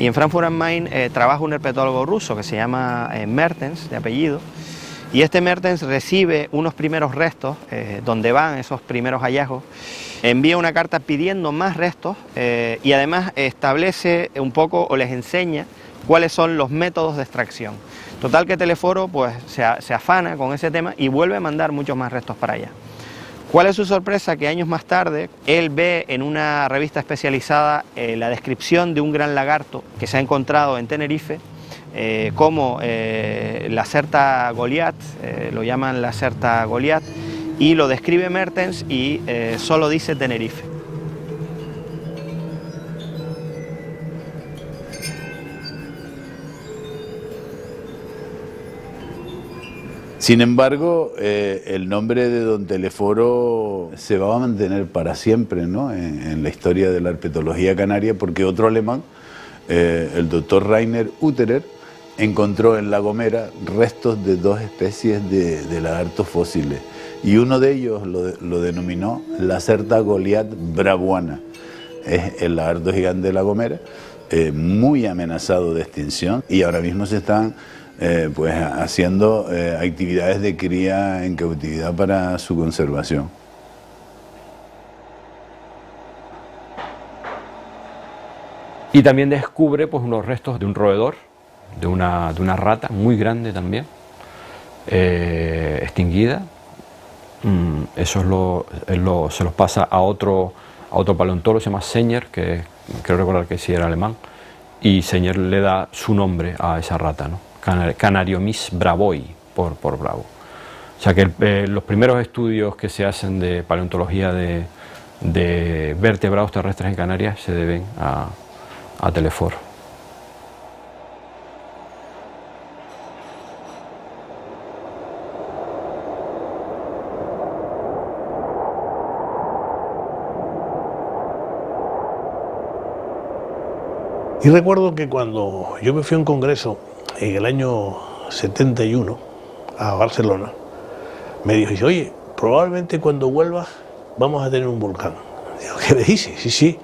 Y en Frankfurt am Main trabaja un herpetólogo ruso que se llama Mertens, de apellido, y este Mertens recibe unos primeros restos, donde van esos primeros hallazgos, envía una carta pidiendo más restos y además establece un poco o les enseña cuáles son los métodos de extracción. Total que Telesforo pues se afana con ese tema y vuelve a mandar muchos más restos para allá. ¿Cuál es su sorpresa? Que años más tarde él ve en una revista especializada la descripción de un gran lagarto que se ha encontrado en Tenerife, como la Certa Goliath, lo llaman la Certa Goliath, y lo describe Mertens y solo dice Tenerife. Sin embargo, el nombre de don Telesforo se va a mantener para siempre, ¿no?, en la historia de la herpetología canaria, porque otro alemán, el doctor Rainer Utterer, encontró en La Gomera restos de dos especies de lagartos fósiles, y uno de ellos lo denominó la Certa Goliath bravuana. Es el lagarto gigante de La Gomera, muy amenazado de extinción, y ahora mismo se están pues haciendo actividades de cría en cautividad para su conservación. Y también descubre pues unos restos de un roedor, de una rata muy grande también, extinguida. Eso se los pasa a otro paleontólogo, se llama Senyer, que creo recordar que sí era alemán, y Senyer le da su nombre a esa rata, ¿no? Canariomys bravoi, por bravo. O sea que los primeros estudios que se hacen de paleontología de vertebrados terrestres en Canarias se deben a Telesforo. Y recuerdo que cuando yo me fui a un congreso en el año 71 a Barcelona, me dijo, oye, probablemente cuando vuelvas vamos a tener un volcán. Digo, ¿qué me dices? Sí,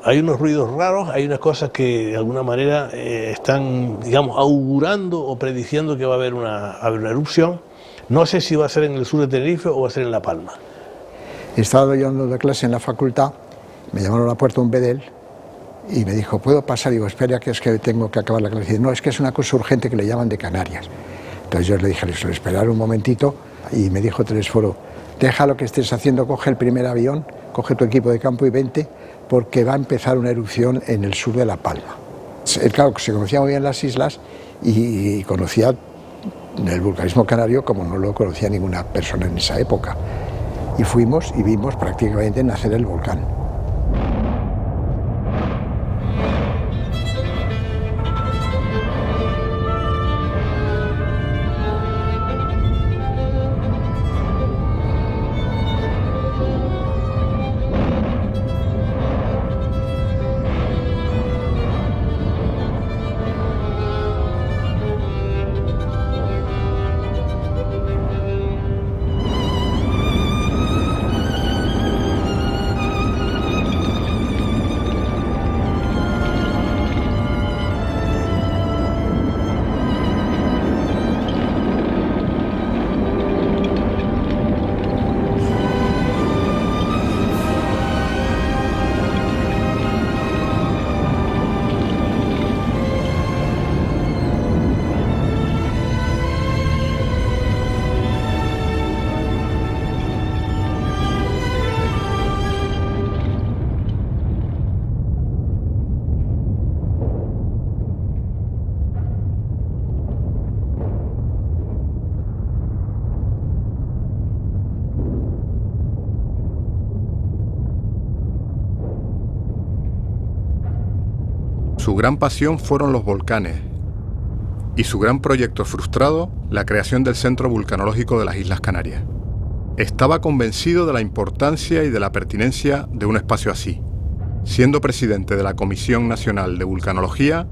hay unos ruidos raros, hay unas cosas que de alguna manera están, digamos, augurando o prediciendo que va a haber una erupción. No sé si va a ser en el sur de Tenerife o va a ser en La Palma. Estaba yo dando de clase en la facultad, me llamaron a la puerta un bedel y me dijo, ¿puedo pasar? Digo, espera, que es que tengo que acabar la clase. Y dice, no, es que es una cosa urgente que le llaman de Canarias. Entonces yo le dije, esperar un momentito, y me dijo Telesforo, deja lo que estés haciendo, coge el primer avión, coge tu equipo de campo y vente, porque va a empezar una erupción en el sur de La Palma. Claro, se conocía muy bien las islas y conocía el vulcanismo canario como no lo conocía ninguna persona en esa época. Y fuimos y vimos prácticamente nacer el volcán. Su gran pasión fueron los volcanes y su gran proyecto frustrado, la creación del Centro Vulcanológico de las Islas Canarias. Estaba convencido de la importancia y de la pertinencia de un espacio así. Siendo presidente de la Comisión Nacional de Vulcanología,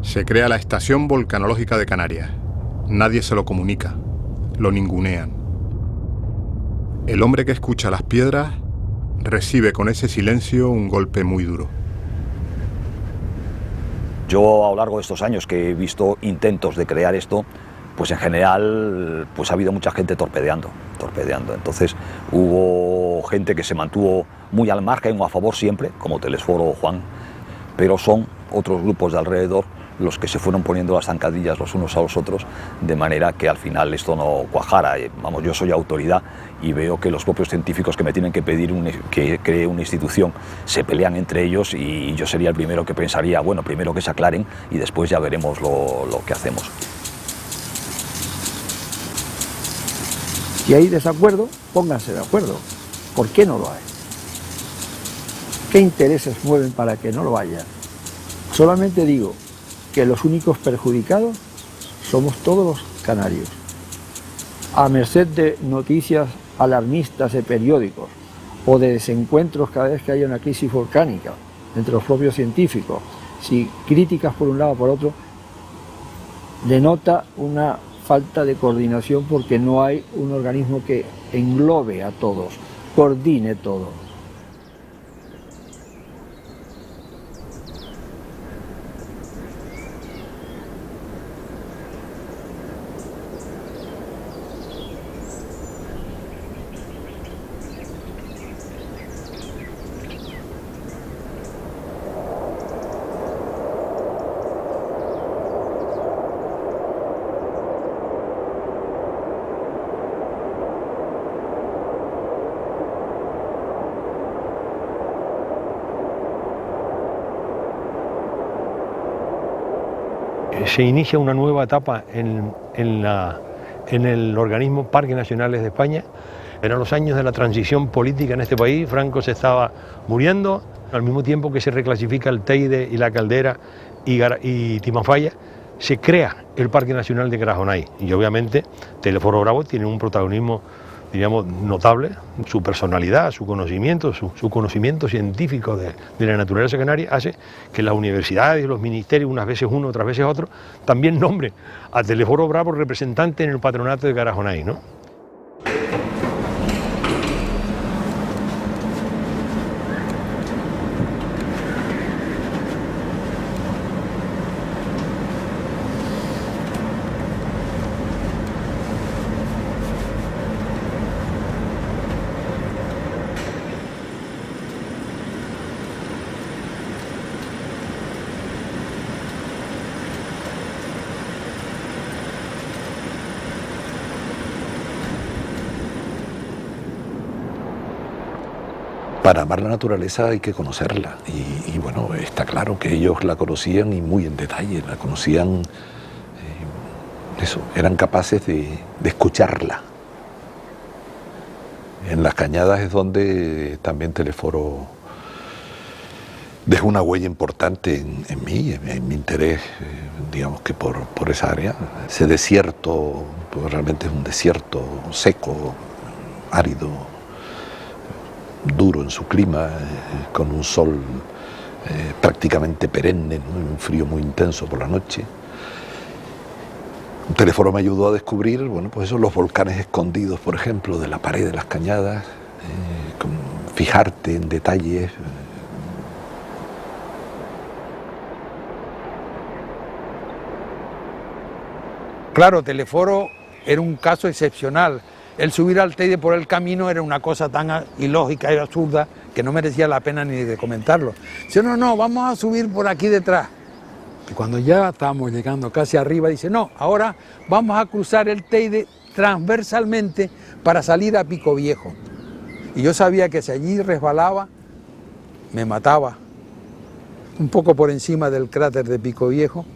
se crea la Estación Volcanológica de Canarias. Nadie se lo comunica, lo ningunean. El hombre que escucha las piedras recibe con ese silencio un golpe muy duro. Yo a lo largo de estos años que he visto intentos de crear esto, pues en general pues ha habido mucha gente torpedeando. Entonces hubo gente que se mantuvo muy al margen o a favor siempre, como Telesforo o Juan, pero son otros grupos de alrededor los que se fueron poniendo las zancadillas los unos a los otros, de manera que al final esto no cuajara. Vamos, yo soy autoridad y veo que los propios científicos que me tienen que pedir que cree una institución se pelean entre ellos, y yo sería el primero que pensaría, bueno, primero que se aclaren y después ya veremos lo que hacemos. Si hay desacuerdo, pónganse de acuerdo. ¿Por qué no lo hay? ¿Qué intereses mueven para que no lo haya? Solamente digo que los únicos perjudicados somos todos los canarios, a merced de noticias alarmistas de periódicos o de desencuentros cada vez que haya una crisis volcánica entre los propios científicos, si críticas por un lado o por otro, denota una falta de coordinación, porque no hay un organismo que englobe a todos, coordine todo. Se inicia una nueva etapa en el organismo Parques Nacionales de España. Eran los años de la transición política en este país. Franco se estaba muriendo, al mismo tiempo que se reclasifica el Teide y la Caldera y Timafalla, se crea el Parque Nacional de Garajonay. Y obviamente Telesforo Bravo tiene un protagonismo, diríamos, notable. Su personalidad, su conocimiento científico de la naturaleza canaria hace que las universidades y los ministerios, unas veces uno, otras veces otro, también nombren a Telesforo Bravo representante en el patronato de Garajonay, ¿no? Para amar la naturaleza hay que conocerla y bueno, está claro que ellos la conocían y muy en detalle, la conocían, eran capaces de escucharla. En las cañadas es donde también Telesforo dejó una huella importante en mí, en mi interés, digamos que por esa área. Ese desierto, pues realmente es un desierto seco, árido, duro en su clima, con un sol prácticamente perenne, ¿no? Un frío muy intenso por la noche. Telesforo me ayudó a descubrir, bueno, pues esos los volcanes escondidos, por ejemplo, de la pared de las cañadas, fijarte en detalles. Claro, Telesforo era un caso excepcional. El subir al Teide por el camino era una cosa tan ilógica y absurda que no merecía la pena ni de comentarlo. Dice, no, vamos a subir por aquí detrás. Y cuando ya estábamos llegando casi arriba, dice, no, ahora vamos a cruzar el Teide transversalmente para salir a Pico Viejo. Y yo sabía que si allí resbalaba, me mataba. Un poco por encima del cráter de Pico Viejo,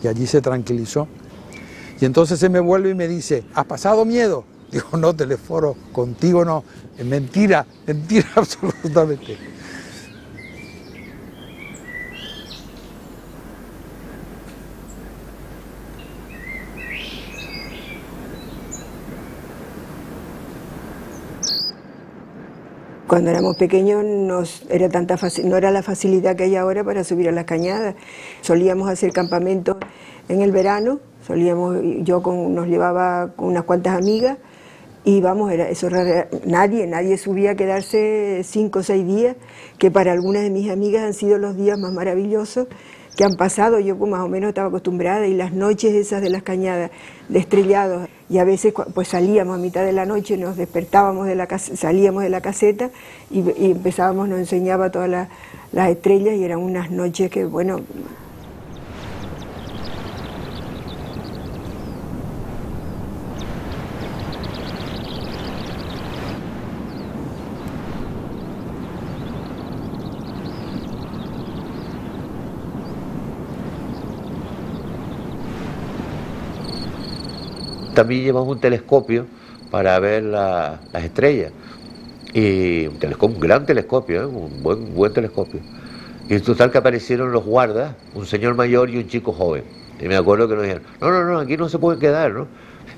y allí se tranquilizó. Y entonces se me vuelve y me dice, ¿has pasado miedo? Digo, no, Telesforo, contigo no, es mentira absolutamente. Cuando éramos pequeños no era la facilidad que hay ahora para subir a las cañadas. Solíamos hacer campamentos en el verano, nos llevaba con unas cuantas amigas y vamos, nadie subía a quedarse 5 o 6 días, que para algunas de mis amigas han sido los días más maravillosos que han pasado, yo más o menos estaba acostumbrada, y las noches esas de las cañadas, de estrellados, y a veces pues salíamos a mitad de la noche, nos despertábamos salíamos de la caseta y empezábamos, nos enseñaba todas las estrellas, y eran unas noches que, bueno... También llevamos un telescopio para ver las estrellas, y un gran telescopio, un buen telescopio. Y en total que aparecieron los guardas, un señor mayor y un chico joven. Y me acuerdo que nos dijeron, no, aquí no se pueden quedar, ¿no?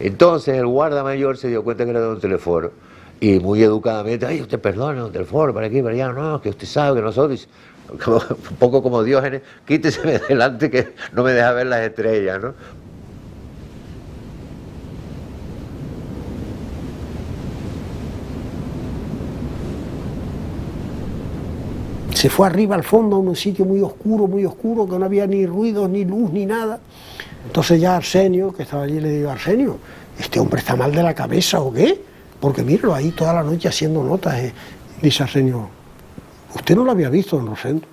Entonces el guarda mayor se dio cuenta que era don Telesforo, y muy educadamente, ay, usted perdone, don Telesforo, para aquí, para allá, no, que usted sabe que nosotros, un poco como Diógenes, quítese de delante que no me deja ver las estrellas, ¿no? Se fue arriba al fondo a un sitio muy oscuro, que no había ni ruidos, ni luz, ni nada. Entonces ya Arsenio, que estaba allí, le digo, Arsenio, ¿este hombre está mal de la cabeza o qué? Porque míralo ahí toda la noche haciendo notas. Dice Arsenio, ¿usted no lo había visto, don Rosendo?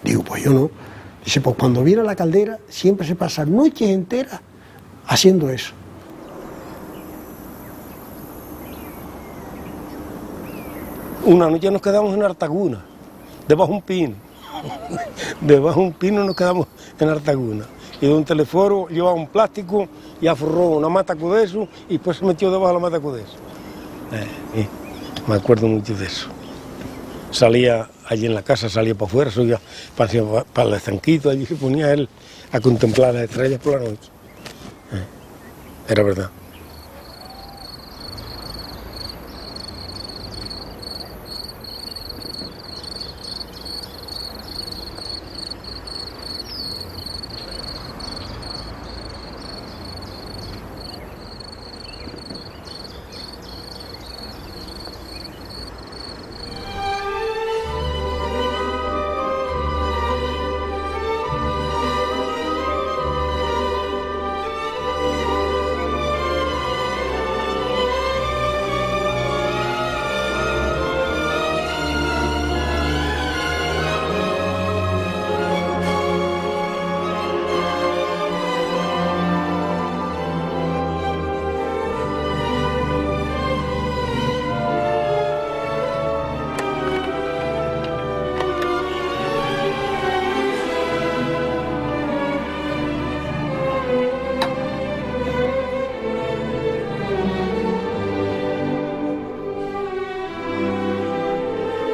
Digo, pues yo no. Dice, pues cuando viene a la caldera siempre se pasa noches enteras haciendo eso. Una noche nos quedamos en Artaguna, debajo de un pino. Debajo de un pino nos quedamos en Artaguna. Y don Telesforo llevaba un plástico y aforró una mata de eso y después se metió debajo de la mata de eso. Me acuerdo mucho de eso. Salía allí en la casa, salía para afuera, subía para el estanquito, allí se ponía él a contemplar las estrellas por la noche. Era verdad.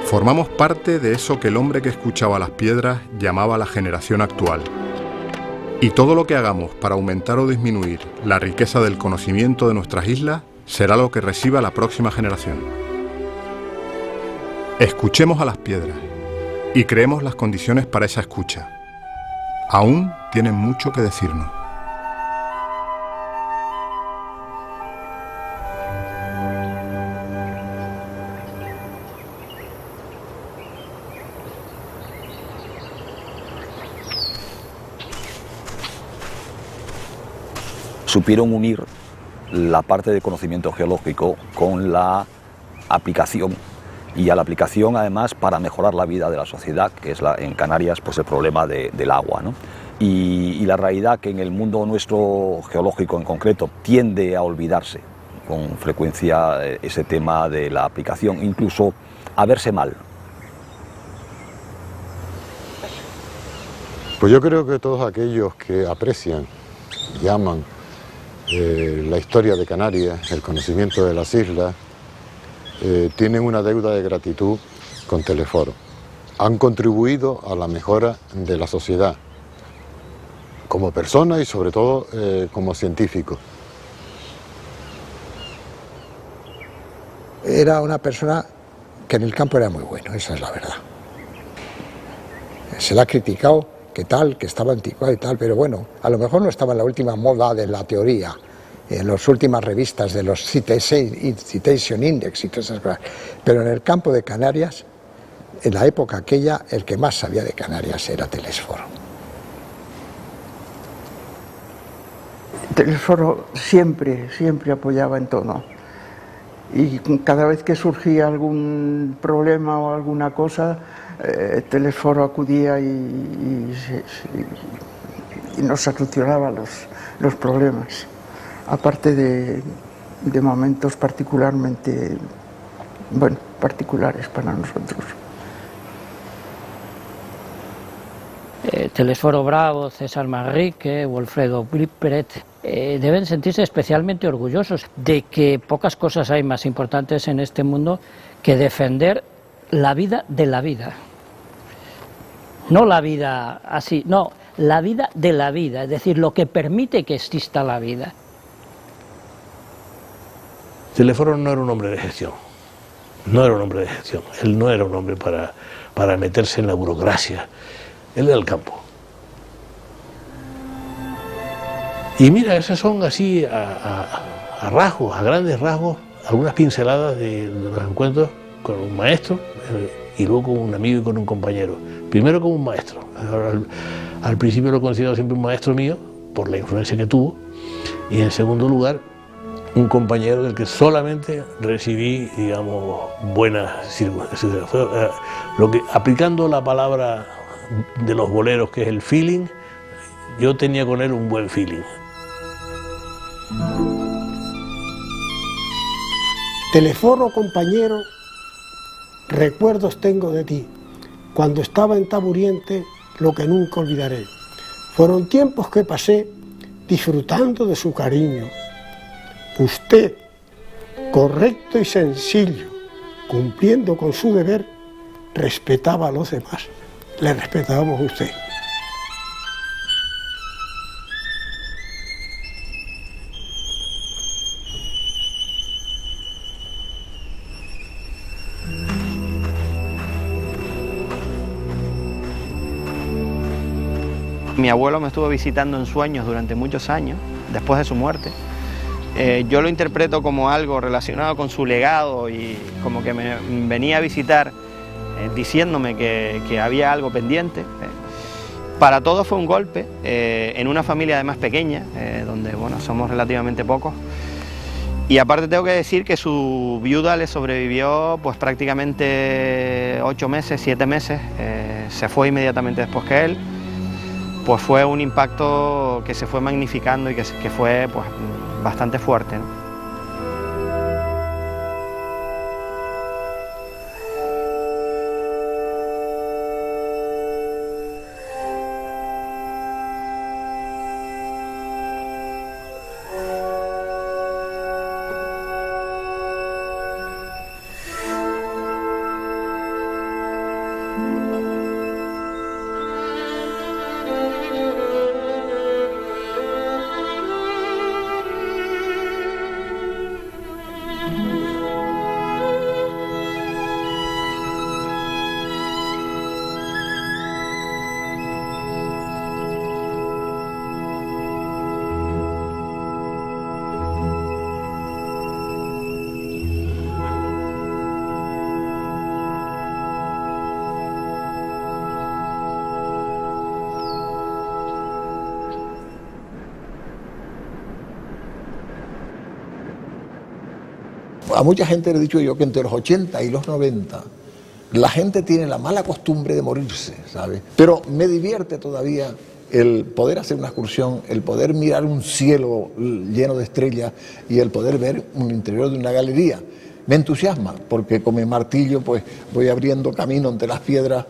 Formamos parte de eso que el hombre que escuchaba las piedras llamaba la generación actual. Y todo lo que hagamos para aumentar o disminuir la riqueza del conocimiento de nuestras islas será lo que reciba la próxima generación. Escuchemos a las piedras y creemos las condiciones para esa escucha. Aún tienen mucho que decirnos. Supieron unir la parte de conocimiento geológico con la aplicación, y a la aplicación además para mejorar la vida de la sociedad, que es en Canarias pues el problema del agua, ¿no? Y la realidad que en el mundo nuestro geológico en concreto tiende a olvidarse con frecuencia ese tema de la aplicación, incluso a verse mal. Pues yo creo que todos aquellos que aprecian y aman la historia de Canarias, el conocimiento de las islas, tienen una deuda de gratitud con Telesforo. Han contribuido a la mejora de la sociedad, como personas y sobre todo como científicos. Era una persona que en el campo era muy bueno, esa es la verdad. Se le ha criticado que tal, que estaba anticuado y tal, pero bueno, a lo mejor no estaba en la última moda de la teoría, en las últimas revistas de los Citation Index y todas esas cosas, pero en el campo de Canarias, en la época aquella, el que más sabía de Canarias era Telesforo. Telesforo siempre apoyaba en todo. Y cada vez que surgía algún problema o alguna cosa, Telesforo acudía y nos solucionaba los problemas. Aparte de momentos particularmente, bueno, particulares para nosotros. Telesforo Bravo, César Manrique, Wilfredo Blippert deben sentirse especialmente orgullosos de que pocas cosas hay más importantes en este mundo que defender la vida de la vida. No la vida así, no, la vida de la vida, es decir, lo que permite que exista la vida. Telesforo no era un hombre de gestión, no era un hombre de gestión, él no era un hombre para meterse en la burocracia, él era el campo. Y mira, esas son así a rasgos, a grandes rasgos, algunas pinceladas de los encuentros con un maestro y luego con un amigo y con un compañero. Primero con un maestro, al principio lo he considerado siempre un maestro mío por la influencia que tuvo, y en segundo lugar un compañero del que solamente recibí, digamos, buenas circunstancias. Aplicando la palabra de los boleros, que es el feeling, yo tenía con él un buen feeling. Telesforo, compañero, recuerdos tengo de ti. Cuando estaba en Taburiente, lo que nunca olvidaré. Fueron tiempos que pasé disfrutando de su cariño. Usted, correcto y sencillo, cumpliendo con su deber, respetaba a los demás. Le respetábamos a usted. Mi abuelo me estuvo visitando en sueños durante muchos años, después de su muerte. Yo lo interpreto como algo relacionado con su legado y como que me venía a visitar diciéndome que había algo pendiente. Para todos fue un golpe, en una familia además pequeña, donde bueno, somos relativamente pocos. Y aparte tengo que decir que su viuda le sobrevivió pues prácticamente 8 meses, 7 meses, se fue inmediatamente después que él. Pues fue un impacto que se fue magnificando y que fue pues, bastante fuerte, ¿no? A mucha gente le he dicho yo que entre los 80 y los 90 la gente tiene la mala costumbre de morirse, ¿sabes? Pero me divierte todavía el poder hacer una excursión, el poder mirar un cielo lleno de estrellas y el poder ver un interior de una galería. Me entusiasma porque con mi martillo pues voy abriendo camino entre las piedras.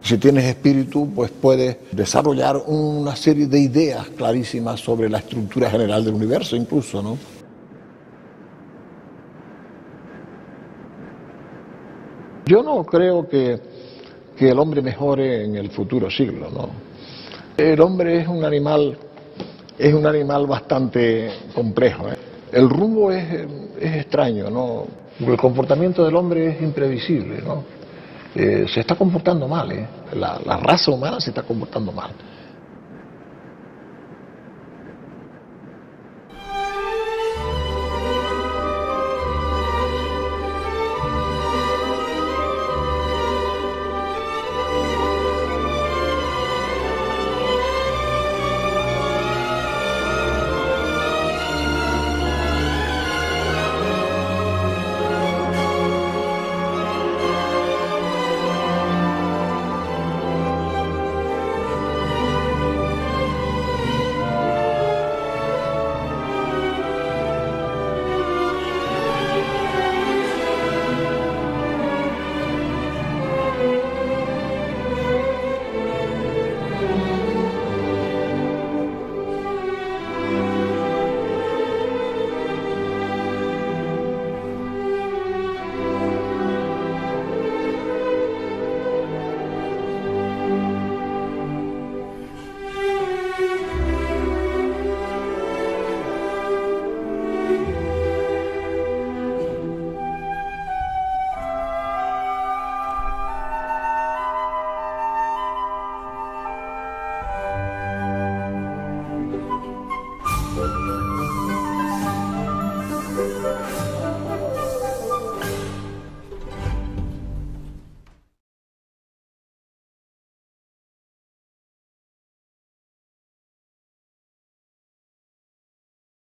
Si tienes espíritu, pues puedes desarrollar una serie de ideas clarísimas sobre la estructura general del universo incluso, ¿no? Yo no creo que el hombre mejore en el futuro siglo, ¿no? El hombre es un animal bastante complejo, ¿eh? El rumbo es extraño, ¿no? El comportamiento del hombre es imprevisible, ¿no? Se está comportando mal, ¿eh? La raza humana se está comportando mal.